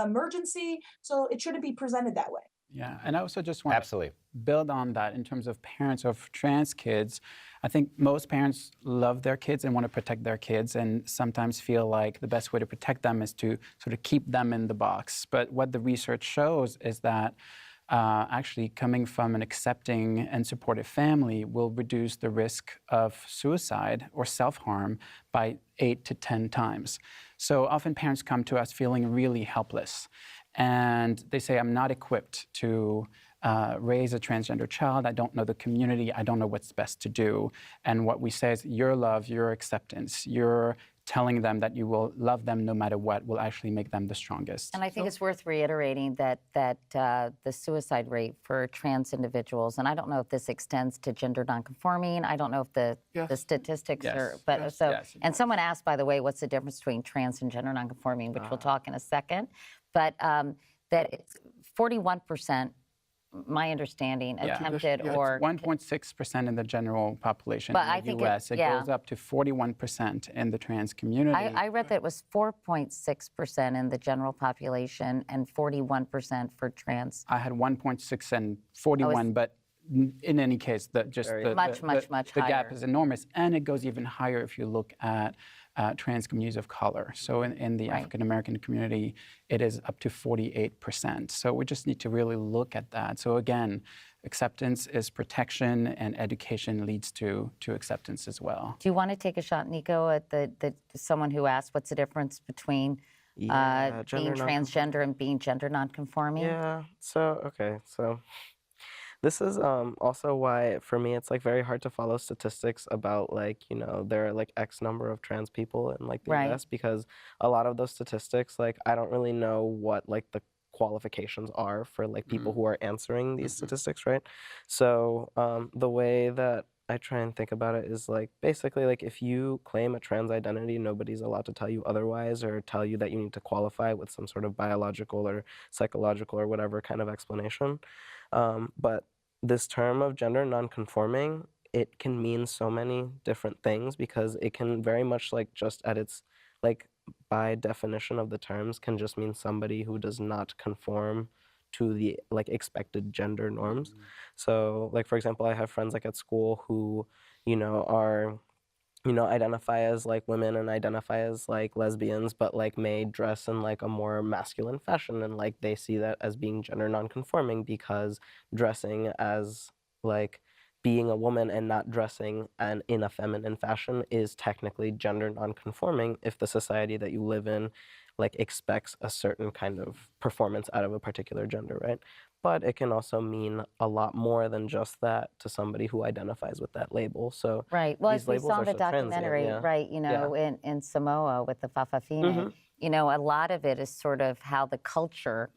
Speaker 6: emergency, so it shouldn't be presented that way.
Speaker 2: Yeah, and I also just want to build on that in terms of parents of trans kids. I think most parents love their kids and want to protect their kids, and sometimes feel like the best way to protect them is to sort of keep them in the box. But what the research shows is that actually coming from an accepting and supportive family will reduce the risk of suicide or self-harm by 8 to 10 times. So often parents come to us feeling really helpless. And they say, I'm not equipped to raise a transgender child. I don't know the community. I don't know what's best to do. And what we say is your love, your acceptance, your telling them that you will love them no matter what will actually make them the strongest.
Speaker 1: And I think it's worth reiterating that the suicide rate for trans individuals, and I don't know if this extends to gender nonconforming. I don't know if the statistics are, but and someone asked, by the way, what's the difference between trans and gender nonconforming, which we'll talk in a second. But that it's 41%, my understanding, attempted or...
Speaker 2: 1.6% in the general population
Speaker 1: but
Speaker 2: in
Speaker 1: I
Speaker 2: the
Speaker 1: think
Speaker 2: U.S. It goes up to 41% in the trans community.
Speaker 1: I read that it was 4.6% in the general population and 41% for trans.
Speaker 2: I had 1.6 and 41, but in any case, the gap is enormous. And it goes even higher if you look at trans communities of color. So in the African-American community, it is up to 48%. So we just need to really look at that. So again, acceptance is protection, and education leads to acceptance as well.
Speaker 1: Do you want to take a shot, Nico, at someone who asked what's the difference between being transgender and being gender nonconforming?
Speaker 5: Yeah, so this is also why, for me, it's like very hard to follow statistics about, like, you know, there are like X number of trans people in like the US, because a lot of those statistics, like, I don't really know what like the qualifications are for like people who are answering these statistics, right? So the way that I try and think about it is like basically like if you claim a trans identity, nobody's allowed to tell you otherwise or tell you that you need to qualify with some sort of biological or psychological or whatever kind of explanation. But this term of gender nonconforming, it can mean so many different things because it can very much like just at its like by definition of the terms can just mean somebody who does not conform to the like expected gender norms. So like for example, I have friends like at school who, are identify as like women and identify as like lesbians, but like may dress in like a more masculine fashion and like they see that as being gender nonconforming because dressing as like being a woman and not dressing in a feminine fashion is technically gender nonconforming if the society that you live in like expects a certain kind of performance out of a particular gender, right? But it can also mean a lot more than just that to somebody who identifies with that label. So
Speaker 1: Right. Well,
Speaker 5: these
Speaker 1: as we
Speaker 5: labels
Speaker 1: saw
Speaker 5: are
Speaker 1: in the
Speaker 5: so transient,
Speaker 1: documentary,
Speaker 5: yeah.
Speaker 1: right, in Samoa with the Fa'afafine, a lot of it is sort of how the culture.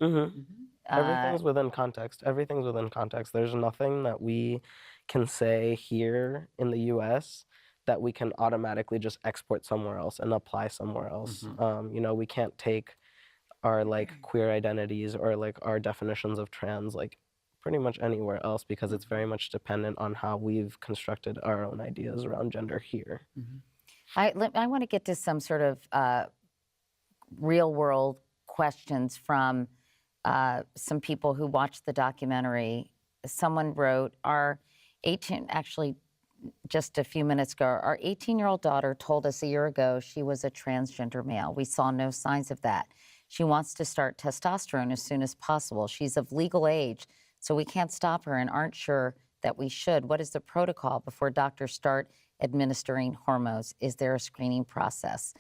Speaker 5: Everything's within context. Everything's within context. There's nothing that we can say here in the U.S. that we can automatically just export somewhere else and apply somewhere else. We can't take our like queer identities or like our definitions of trans like pretty much anywhere else because it's very much dependent on how we've constructed our own ideas around gender here.
Speaker 1: I want to get to some sort of real world questions from some people who watched the documentary. Someone wrote, actually just a few minutes ago, our 18-year-old daughter told us a year ago she was a transgender male. We saw no signs of that. She wants to start testosterone as soon as possible. She's of legal age, so we can't stop her and aren't sure that we should. What is the protocol before doctors start administering hormones? Is there a screening process?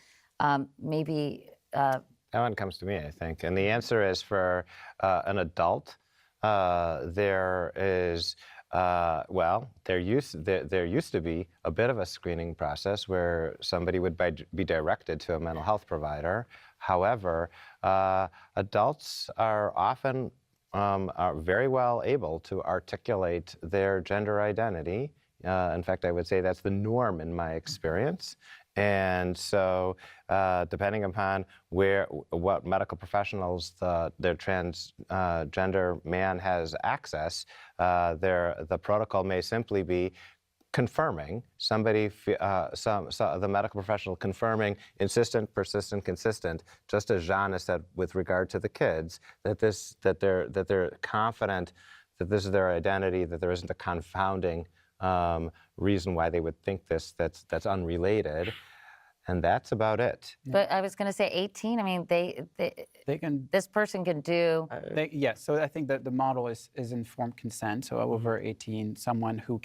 Speaker 1: Maybe...
Speaker 3: That one comes to me, I think. And the answer is for an adult, there is... there used to be a bit of a screening process where somebody would be directed to a mental health provider. However, adults are often are very well able to articulate their gender identity. In fact, I would say that's the norm in my experience. And so, depending upon what medical professionals their transgender man has access, the protocol may simply be confirming the medical professional confirming insistent, persistent, consistent. Just as Jean has said with regard to the kids, that they're confident that this is their identity, that there isn't a confounding reason why they would think this that's unrelated, and that's about it.
Speaker 1: But I was going to say 18. I mean, they
Speaker 2: can.
Speaker 1: This person can do.
Speaker 2: Yes. So I think that the model is informed consent. So over 18, someone who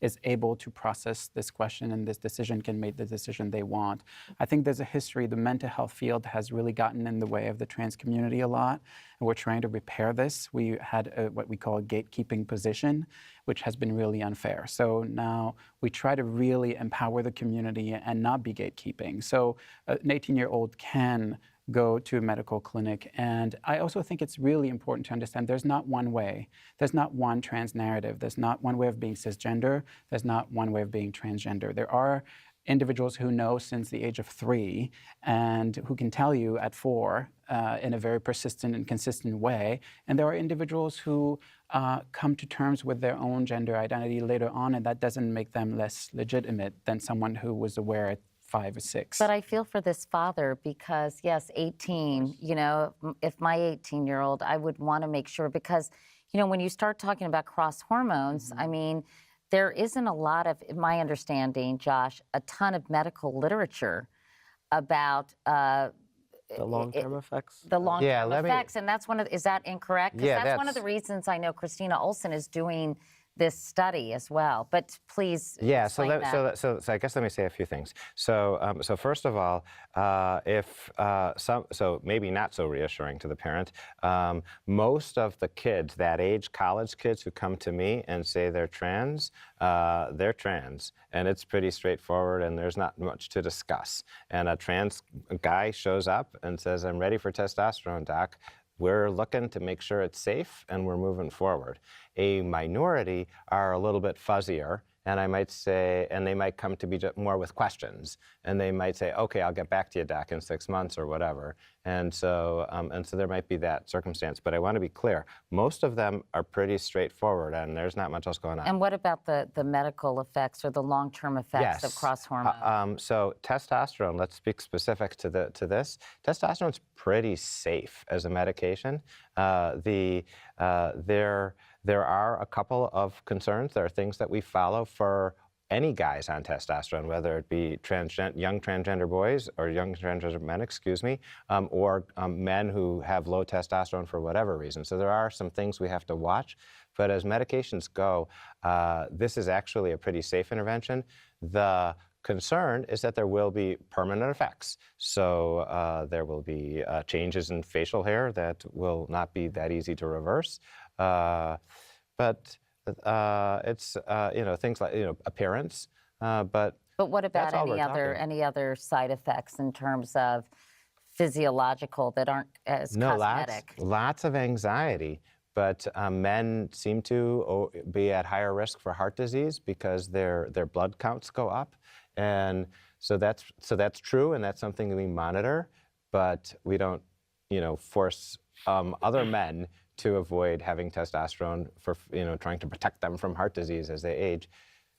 Speaker 2: is able to process this question and this decision can make the decision they want. I think there's a history. The mental health field has really gotten in the way of the trans community a lot, and we're trying to repair this. We had what we call a gatekeeping position, which has been really unfair. So now we try to really empower the community and not be gatekeeping. So an 18-year-old can go to a medical clinic. And I also think it's really important to understand there's not one way. There's not one trans narrative. There's not one way of being cisgender. There's not one way of being transgender. There are individuals who know since the age of 3 and who can tell you at 4 in a very persistent and consistent way. And there are individuals who come to terms with their own gender identity later on, and that doesn't make them less legitimate than someone who was aware at 5 or 6.
Speaker 1: But I feel for this father because, yes, 18, if my 18-year-old, I would want to make sure because, when you start talking about cross hormones, I mean, there isn't a lot of, in my understanding, Josh, a ton of medical literature about
Speaker 5: the long-term effects.
Speaker 1: The long-term effects, and that's is that incorrect? Because
Speaker 3: Yeah,
Speaker 1: that's one of the reasons I know Christina Olson is doing this study as well. But please
Speaker 3: so I guess let me say a few things. So first of all, so maybe not so reassuring to the parent, most of the kids that age, college kids who come to me and say they're trans, and it's pretty straightforward and there's not much to discuss. And a trans guy shows up and says, "I'm ready for testosterone, doc." We're looking to make sure it's safe and we're moving forward. a minority are a little bit fuzzier. And I might say, and they might come to be more with questions, and they might say, "Okay, I'll get back to you, Doc, in 6 months or whatever." And so there might be that circumstance. But I want to be clear: most of them are pretty straightforward, and there's not much else going on.
Speaker 1: And what about the medical effects or the long-term effects of cross hormones?
Speaker 3: So testosterone. Let's speak specific to this. Testosterone's pretty safe as a medication. There are a couple of concerns. There are things that we follow for any guys on testosterone, whether it be young transgender boys or young transgender men, or men who have low testosterone for whatever reason. So there are some things we have to watch. But as medications go, this is actually a pretty safe intervention. The concern is that there will be permanent effects. So there will be changes in facial hair that will not be that easy to reverse. But it's things like appearance. But
Speaker 1: what about
Speaker 3: that's all we're
Speaker 1: any other side effects in terms of physiological that aren't as cosmetic?
Speaker 3: Lots of anxiety. But men seem to be at higher risk for heart disease because their blood counts go up, and so that's true, and that's something that we monitor. But we don't, force other men to avoid having testosterone for trying to protect them from heart disease as they age.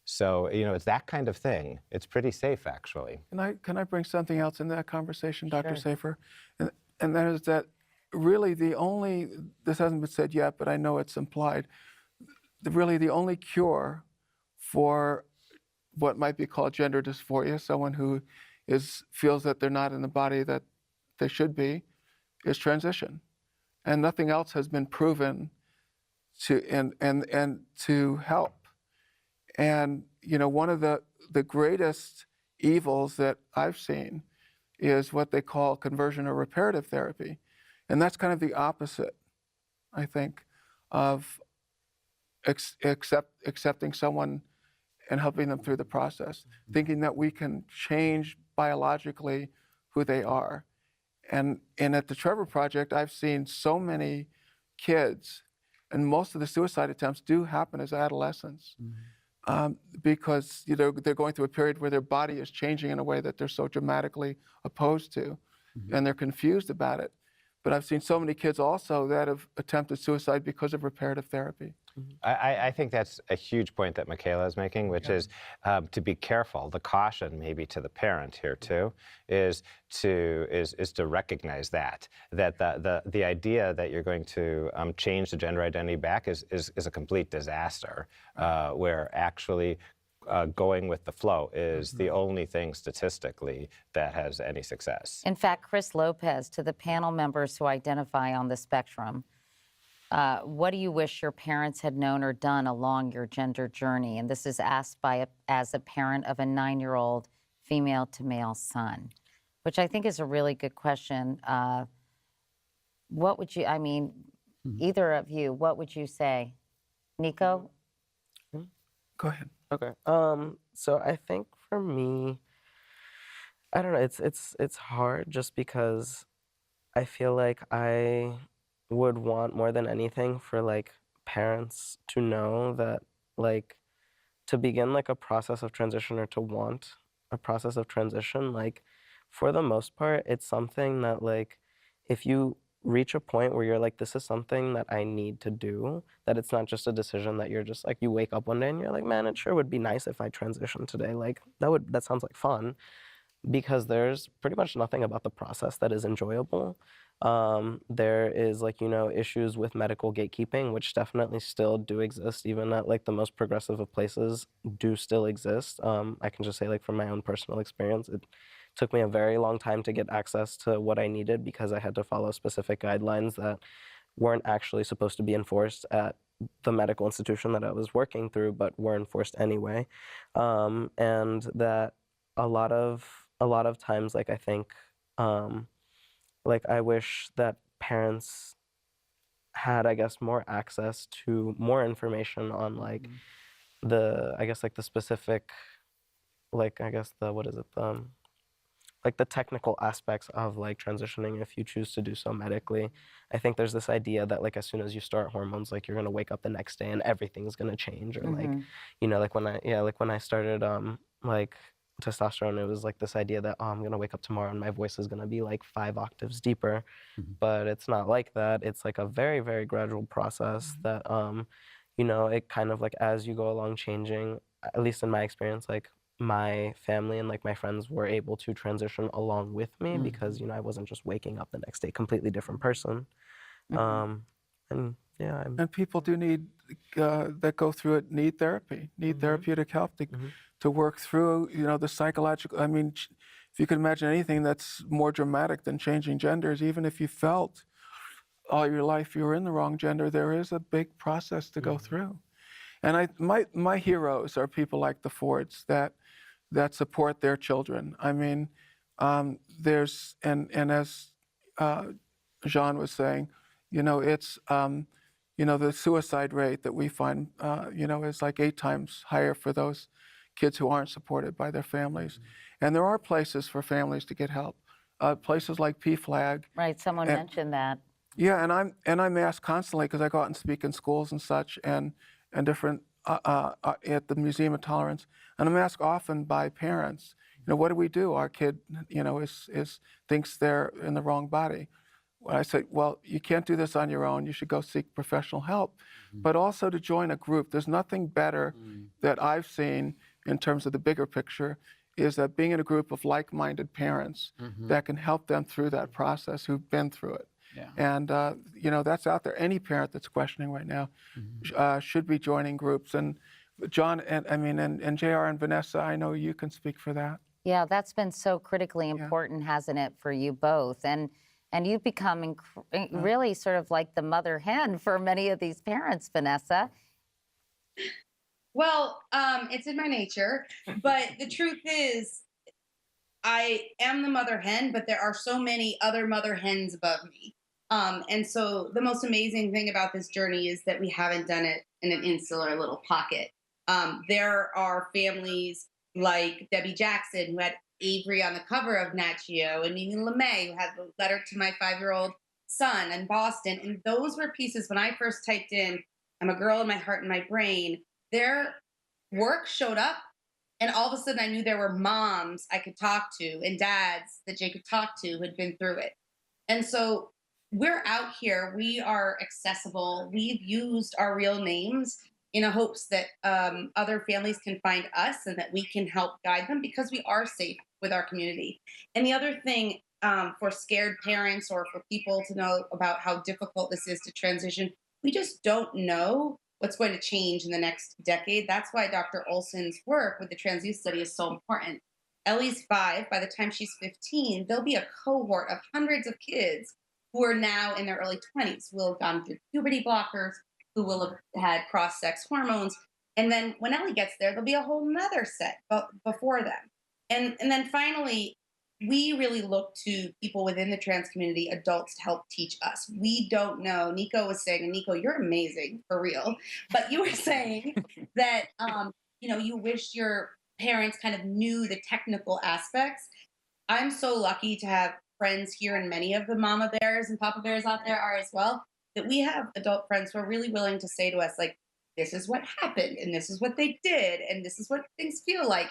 Speaker 3: So it's that kind of thing. It's pretty safe, actually.
Speaker 4: Can I bring something else in that conversation, Dr.
Speaker 1: Sure.
Speaker 4: Safer? And that is that really this hasn't been said yet, but I know it's implied, really the only cure for what might be called gender dysphoria, someone who feels that they're not in the body that they should be, is transition. And nothing else has been proven to help. And one of the greatest evils that I've seen is what they call conversion or reparative therapy. And that's kind of the opposite, I think, of accepting someone and helping them through the process, thinking that we can change biologically who they are. And at the Trevor Project, I've seen so many kids, and most of the suicide attempts do happen as adolescents, because they're going through a period where their body is changing in a way that they're so dramatically opposed to, and they're confused about it. But I've seen so many kids also that have attempted suicide because of reparative therapy.
Speaker 3: I think that's a huge point that Michaela is making, which is to be careful. The caution, maybe to the parent here too, is to recognize that the idea that you're going to change the gender identity back is a complete disaster, where actually going with the flow is the only thing statistically that has any success.
Speaker 1: In fact, Chris Lopez, to the panel members who identify on the spectrum, what do you wish your parents had known or done along your gender journey? And this is asked as a parent of a 9-year-old female to male son, which I think is a really good question. What would you, either of you, what would you say? Nico?
Speaker 4: Go ahead.
Speaker 5: Okay. So I think for me, I don't know. It's hard just because I feel like I would want more than anything for parents to know that to begin a process of transition or to want a process of transition, for the most part, it's something that if you reach a point where you're this is something that I need to do, that it's not just a decision that you're just you wake up one day and you're man, it sure would be nice if I transitioned today. That sounds like fun, because there's pretty much nothing about the process that is enjoyable. There is issues with medical gatekeeping, which definitely still do exist, even at the most progressive of places do still exist. I can just say from my own personal experience, it took me a very long time to get access to what I needed because I had to follow specific guidelines that weren't actually supposed to be enforced at the medical institution that I was working through, but were enforced anyway. And that a lot of times, I think, I wish that parents had, I guess, more access to more information on the specific, like the technical aspects of like transitioning if you choose to do so medically. I think there's this idea that like as soon as you start hormones, like you're gonna wake up the next day and everything's gonna change, or like, you know, like when I started like testosterone, it was like this idea that, oh, I'm gonna wake up tomorrow and my voice is gonna be like 5 octaves deeper, but it's not like that. It's like a very, very gradual process that, you know, it kind of like as you go along changing, at least in my experience, like my family and like my friends were able to transition along with me because, you know, I wasn't just waking up the next day completely different person. And yeah,
Speaker 4: And people do need, that go through it, need therapy, need therapeutic help to work through, you know, the psychological, I mean, if you can imagine anything that's more dramatic than changing genders, even if you felt all your life you were in the wrong gender, there is a big process to go through. And my heroes are people like the Fords that support their children. I mean, there's, and as Jean was saying, you know, it's, you know, the suicide rate that we find, you know, is like 8 times higher for those kids who aren't supported by their families. And there are places for families to get help, places like PFLAG.
Speaker 1: Right, someone mentioned that.
Speaker 4: Yeah, and I'm asked constantly because I go out and speak in schools and such, and different at the Museum of Tolerance, and I'm asked often by parents, you know, what do we do? Our kid, you know, thinks they're in the wrong body. Well, I say, well, you can't do this on your own. You should go seek professional help, but also to join a group. There's nothing better that I've seen in terms of the bigger picture, is that being in a group of like-minded parents that can help them through that process, who've been through it.
Speaker 2: Yeah.
Speaker 4: And, you know, that's out there. Any parent that's questioning right now should be joining groups. And John, and JR and Vanessa, I know you can speak for that.
Speaker 1: Yeah, that's been so critically important, hasn't it, for you both? And you've become really sort of like the mother hen for many of these parents, Vanessa.
Speaker 7: Well, it's in my nature, but the truth is, I am the mother hen, but there are so many other mother hens above me. And so the most amazing thing about this journey is that we haven't done it in an insular little pocket. There are families like Debbie Jackson, who had Avery on the cover of Nat Geo, and Mimi LeMay, who had the letter to my 5-year-old son in Boston. And those were pieces when I first typed in, I'm a girl in my heart and my brain, their work showed up. And all of a sudden I knew there were moms I could talk to and dads that Jay could talk to who had been through it. And so we're out here, we are accessible. We've used our real names in a hopes that other families can find us and that we can help guide them, because we are safe with our community. And the other thing for scared parents or for people to know about how difficult this is to transition, we just don't know what's going to change in the next decade. That's why Dr. Olson's work with the Trans Youth Study is so important. Ellie's 5. By the time she's 15, there'll be a cohort of hundreds of kids who are now in their early 20s, who will have gone through puberty blockers, who will have had cross-sex hormones. And then when Ellie gets there, there'll be a whole nother set before them. And then finally, we really look to people within the trans community, adults, to help teach us. We don't know. Nico was saying, and Nico, you're amazing, for real. But you were saying that, you know, you wish your parents kind of knew the technical aspects. I'm so lucky to have friends here, and many of the mama bears and papa bears out there are as well, that we have adult friends who are really willing to say to us, like, this is what happened, and this is what they did, and this is what things feel like.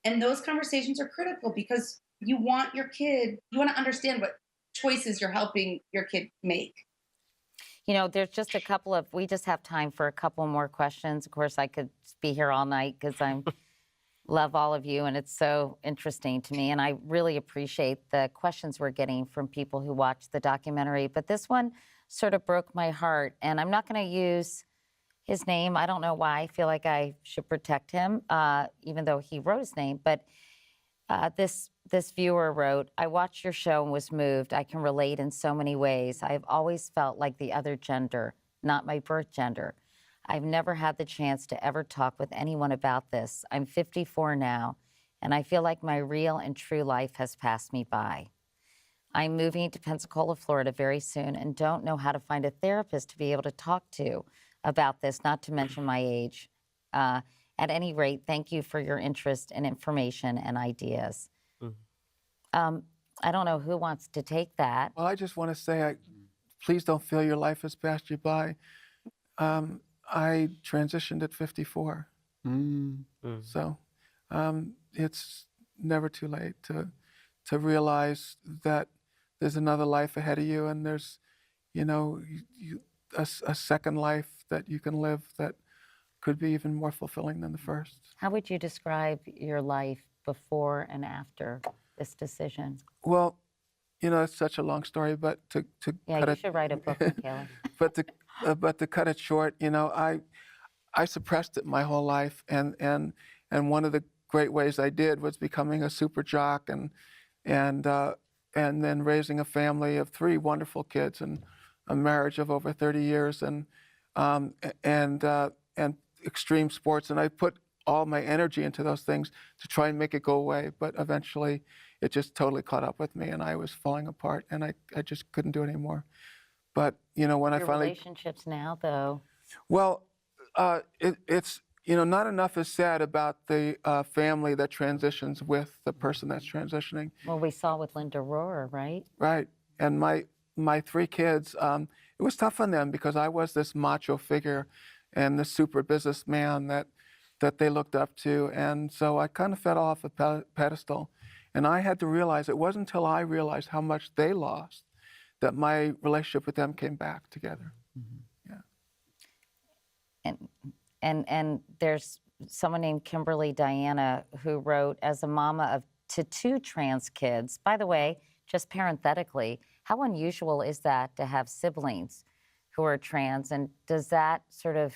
Speaker 7: And those conversations are critical, because you want to understand what choices you're helping your kid make.
Speaker 1: You know, there's just we just have time for a couple more questions. Of course, I could be here all night because I love all of you, and it's so interesting to me. And I really appreciate the questions we're getting from people who watch the documentary. But this one sort of broke my heart, and I'm not going to use his name. I don't know why. I feel like I should protect him, even though he wrote his name. But this viewer wrote, I watched your show and was moved. I can relate in so many ways. I've always felt like the other gender, not my birth gender. I've never had the chance to ever talk with anyone about this. I'm 54 now, and I feel like my real and true life has passed me by. I'm moving to Pensacola, Florida very soon, and don't know how to find a therapist to be able to talk to about this, not to mention my age. At any rate, thank you for your interest and information and ideas. I don't know who wants to take that.
Speaker 4: Well, I just want to say, please don't feel your life has passed you by. I transitioned at 54, so it's never too late to realize that there's another life ahead of you, and there's, a second life that you can live that could be even more fulfilling than the first.
Speaker 1: How would you describe your life before and after this decision?
Speaker 4: Well, it's such a long story, but to
Speaker 1: Yeah,
Speaker 4: cut
Speaker 1: you
Speaker 4: it,
Speaker 1: should write a book, Michaela.
Speaker 4: but to cut it short, I suppressed it my whole life, and one of the great ways I did was becoming a super jock, and then raising a family of 3 wonderful kids and a marriage of over 30 years, and extreme sports, and I put all my energy into those things to try and make it go away, but eventually it just totally caught up with me, and I was falling apart, and I just couldn't do it anymore. But when I
Speaker 1: Your
Speaker 4: finally,
Speaker 1: relationships now, though.
Speaker 4: well, it's not enough is said about the family that transitions with the person that's transitioning.
Speaker 1: Well, we saw with Linda Rohrer, right?
Speaker 4: Right. And my 3 kids, it was tough on them because I was this macho figure and the super businessman that they looked up to. And so I kind of fell off a pedestal. And I had to realize, it wasn't until I realized how much they lost that my relationship with them came back together. Yeah.
Speaker 1: And there's someone named Kimberly Diana who wrote, as a mama to 2 trans kids, by the way, just parenthetically, how unusual is that to have siblings who are trans? And does that sort of,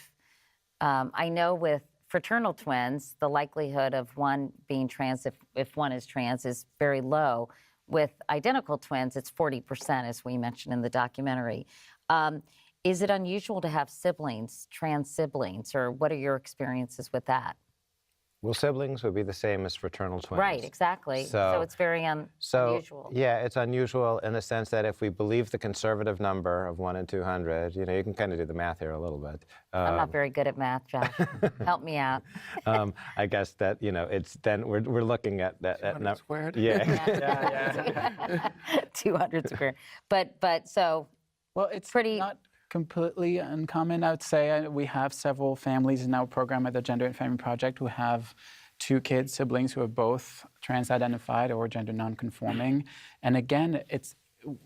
Speaker 1: I know with fraternal twins, the likelihood of one being trans, if one is trans, is very low. With identical twins, it's 40%, as we mentioned in the documentary. Is it unusual to have siblings, trans siblings, or what are your experiences with that?
Speaker 3: Well, siblings would be the same as fraternal twins.
Speaker 1: Right, exactly. So it's very unusual.
Speaker 3: Yeah, it's unusual in the sense that if we believe the conservative number of 1 in 200, you can kind of do the math here a little bit.
Speaker 1: I'm not very good at math, Josh. Help me out.
Speaker 3: I guess that, it's then we're looking at that.
Speaker 4: 200 squared.
Speaker 3: Yeah.
Speaker 1: 200 square. But so,
Speaker 2: Well, it's
Speaker 1: pretty
Speaker 2: not completely uncommon, I would say. We have several families in our program at the Gender and Family Project who have 2 kids, siblings who are both trans-identified or gender non-conforming. And again, it's,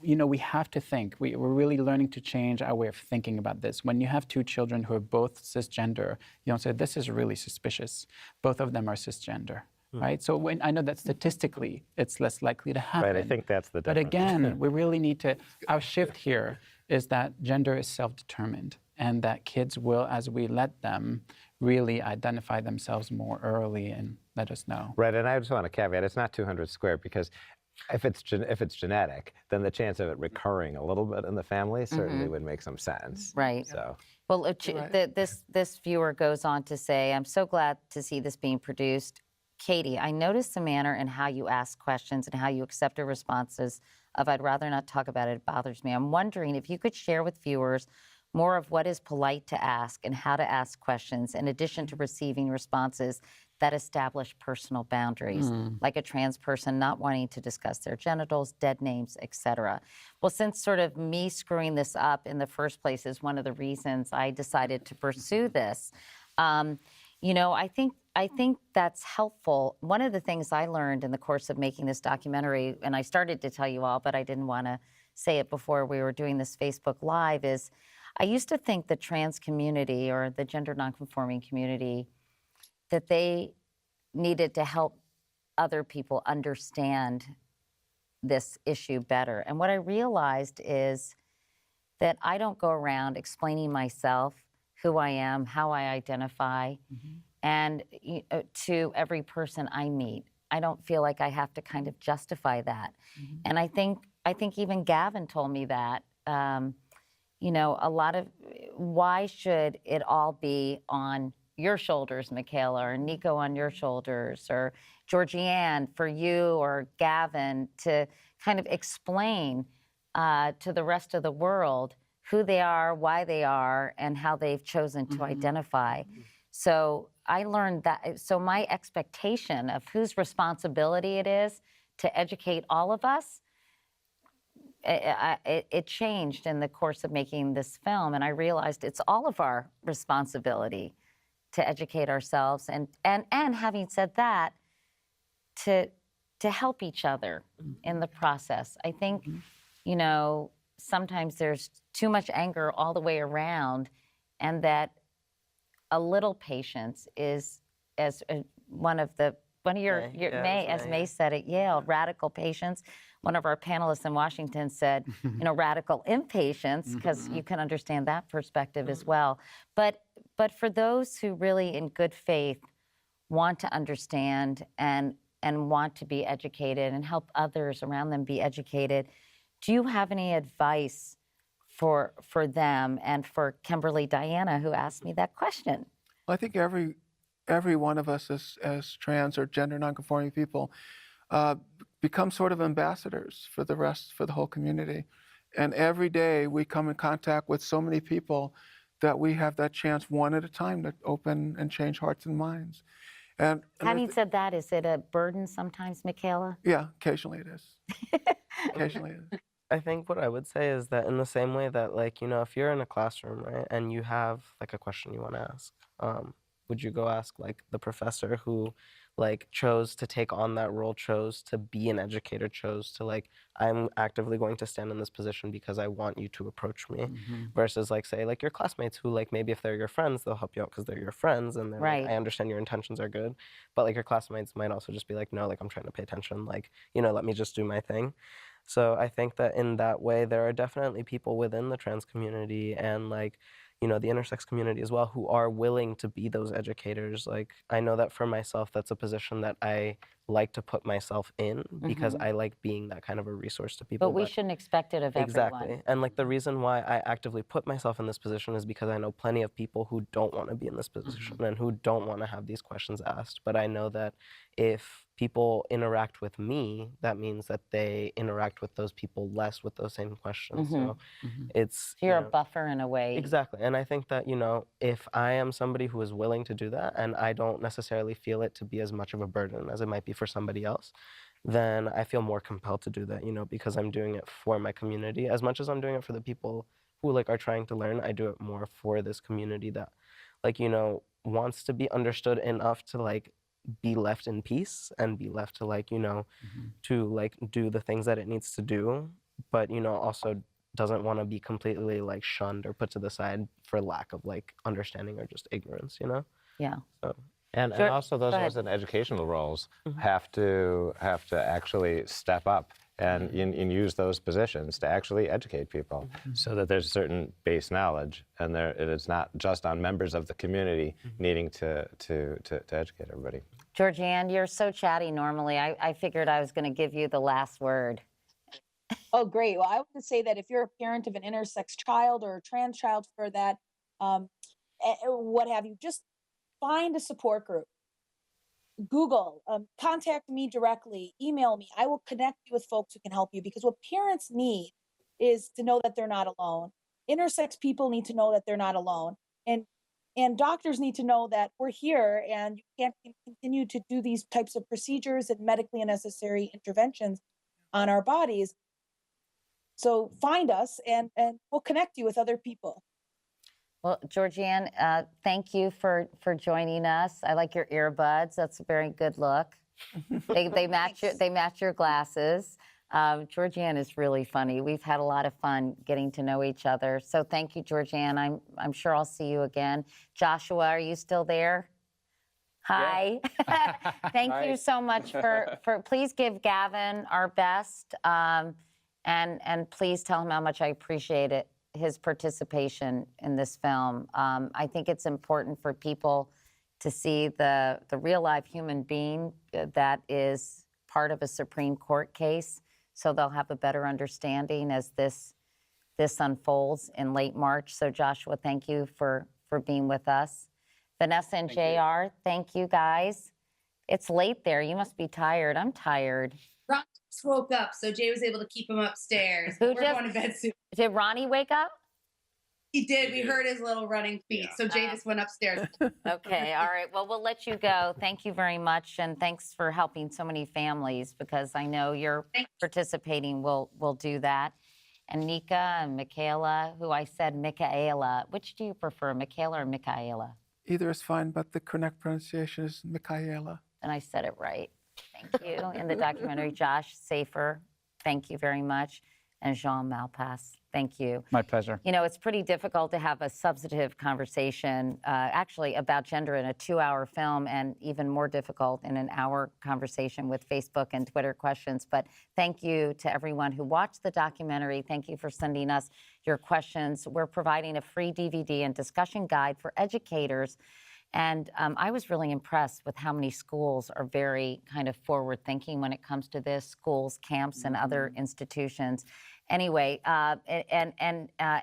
Speaker 2: we have to think. We're really learning to change our way of thinking about this. When you have 2 children who are both cisgender, you don't say, this is really suspicious. Both of them are cisgender. Right? So I know that statistically it's less likely to happen.
Speaker 3: Right, I think that's the difference.
Speaker 2: But again, we really need to, our shift here is that gender is self-determined and that kids will, as we let them, really identify themselves more early and let us know.
Speaker 3: Right, and I just want to caveat, it's not 200 squared because if it's genetic, then the chance of it recurring a little bit in the family certainly would make some sense.
Speaker 1: right.
Speaker 3: So.
Speaker 1: Well, this viewer goes on to say, I'm so glad to see this being produced. Katie, I noticed the manner in how you ask questions and how you accept the responses of I'd rather not talk about it, it bothers me. I'm wondering if you could share with viewers more of what is polite to ask and how to ask questions in addition to receiving responses that establish personal boundaries, like a trans person not wanting to discuss their genitals, dead names, etc. Well, since sort of me screwing this up in the first place is one of the reasons I decided to pursue this, I think that's helpful. One of the things I learned in the course of making this documentary, and I started to tell you all, but I didn't want to say it before we were doing this Facebook Live, is I used to think the trans community or the gender nonconforming community, that they needed to help other people understand this issue better. And what I realized is that I don't go around explaining myself, who I am, how I identify, and to every person I meet. I don't feel like I have to kind of justify that. And I think even Gavin told me that, a lot of, why should it all be on your shoulders, Michaela, or Nico on your shoulders, or Georgianne for you, or Gavin, to kind of explain to the rest of the world who they are, why they are, and how they've chosen to identify. So I learned that, so my expectation of whose responsibility it is to educate all of us, it changed in the course of making this film, and I realized it's all of our responsibility to educate ourselves, and having said that, to help each other in the process. I think, you know, sometimes there's too much anger all the way around, and that a little patience is, as one of your May said at Yale, radical patience. One of our panelists in Washington said, you know, radical impatience, because you can understand that perspective as well. But for those who really, in good faith, want to understand and want to be educated and help others around them be educated, do you have any advice for them and for Kimberly Diana, who asked me that question?
Speaker 4: Well, I think every one of us as trans or gender nonconforming people become sort of ambassadors for the whole community. And every day we come in contact with so many people that we have that chance one at a time to open and change hearts and minds. And
Speaker 1: Having said that, is it a burden sometimes, Michaela?
Speaker 4: yeah, occasionally it is. Occasionally it is.
Speaker 5: I think what I would say is that in the same way that, like, you know, if you're in a classroom, right, and you have like a question you want to ask, would you go ask like the professor who like chose to take on that role, chose to be an educator, chose to like, I'm actively going to stand in this position because I want you to approach me, versus like, say, like your classmates who like, maybe if they're your friends, they'll help you out because they're your friends and they're like, I understand your intentions are good, but like your classmates might also just be like, no, like I'm trying to pay attention, like, you know, let me just do my thing. So I think that in that way, there are definitely people within the trans community and like, you know, the intersex community as well, who are willing to be those educators. Like, I know that for myself, that's a position that I like to put myself in because I like being that kind of a resource to people.
Speaker 1: But we shouldn't expect it of
Speaker 5: exactly.
Speaker 1: everyone.
Speaker 5: And like the reason why I actively put myself in this position is because I know plenty of people who don't want to be in this position and who don't want to have these questions asked. But I know that if people interact with me, that means that they interact with those people less with those same questions. So it's
Speaker 1: So you're
Speaker 5: you
Speaker 1: a buffer in a way.
Speaker 5: Exactly. And I think that, you know, if I am somebody who is willing to do that and I don't necessarily feel it to be as much of a burden as it might be for somebody else, then I feel more compelled to do that, you know, because I'm doing it for my community. As much as I'm doing it for the people who like are trying to learn, I do it more for this community that, like, you know, wants to be understood enough to like be left in peace and be left to like, you know, to like do the things that it needs to do, but, you know, also doesn't want to be completely like shunned or put to the side for lack of like understanding or just ignorance, you know?
Speaker 1: Yeah.
Speaker 5: So.
Speaker 3: And also those of us in educational roles have to actually step up and use those positions to actually educate people so that there's a certain base knowledge and it is not just on members of the community needing to educate everybody.
Speaker 1: Georgianne, you're so chatty normally. I figured I was going to give you the last word.
Speaker 6: Oh, great. Well, I want to say that if you're a parent of an intersex child or a trans child for that, what have you, just find a support group. Google, contact me directly, email me. I will connect you with folks who can help you, because what parents need is to know that they're not alone. Intersex people need to know that they're not alone. And doctors need to know that we're here and you can't continue to do these types of procedures and medically unnecessary interventions on our bodies. So find us and we'll connect you with other people.
Speaker 1: Well, Georgianne, thank you for joining us. I like your earbuds. That's a very good look. They match your glasses. Georgianne is really funny. We've had a lot of fun getting to know each other. So thank you, Georgianne. I'm sure I'll see you again. Joshua, are you still there? Hi. Yeah. Thank you so much for please give Gavin our best, and please tell him how much I appreciate it, his participation in this film. I think it's important for people to see the real live human being that is part of a Supreme Court case, so they'll have a better understanding as this unfolds in late March. So Joshua, thank you for being with us. Vanessa and JR, thank you guys. It's late there. You must be tired. I'm tired.
Speaker 7: Ron just woke up, so Jay was able to keep him upstairs.
Speaker 1: Who
Speaker 7: We're going to bed soon.
Speaker 1: Did Ronnie wake up?
Speaker 7: He did. We heard his little running feet. So Jay just went upstairs.
Speaker 1: Okay, all right. Well, we'll let you go. Thank you very much, and thanks for helping so many families because I know you're participating. We'll do that. And Nika and Michaela, who I said Michaela. Which do you prefer, Michaela or Michaela?
Speaker 4: Either is fine, but the correct pronunciation is Michaela.
Speaker 1: And I said it right. Thank you. In the documentary, Josh Safer, thank you very much. And Jean Malpass, thank you.
Speaker 2: My pleasure.
Speaker 1: You know, it's pretty difficult to have a substantive conversation, actually, about gender in a 2-hour film, and even more difficult in an hour conversation with Facebook and Twitter questions. But thank you to everyone who watched the documentary. Thank you for sending us your questions. We're providing a free DVD and discussion guide for educators. And I was really impressed with how many schools are very kind of forward thinking when it comes to this, schools, camps, and other institutions. Anyway,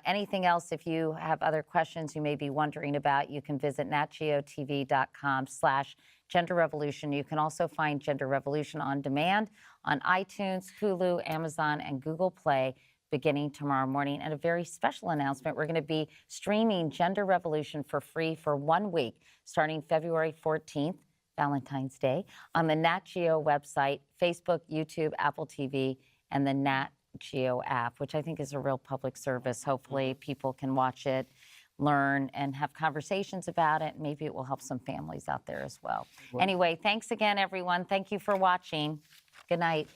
Speaker 1: anything else, if you have other questions you may be wondering about, you can visit natgeotv.com/Gender Revolution. You can also find Gender Revolution on demand on iTunes, Hulu, Amazon, and Google Play beginning tomorrow morning. And a very special announcement, we're going to be streaming Gender Revolution for free for 1 week, starting February 14th, Valentine's Day, on the Nat Geo website, Facebook, YouTube, Apple TV, and the Nat Geo app, which I think is a real public service. Hopefully people can watch it, learn, and have conversations about it. Maybe it will help some families out there as well. Anyway, thanks again, everyone. Thank you for watching. Good night.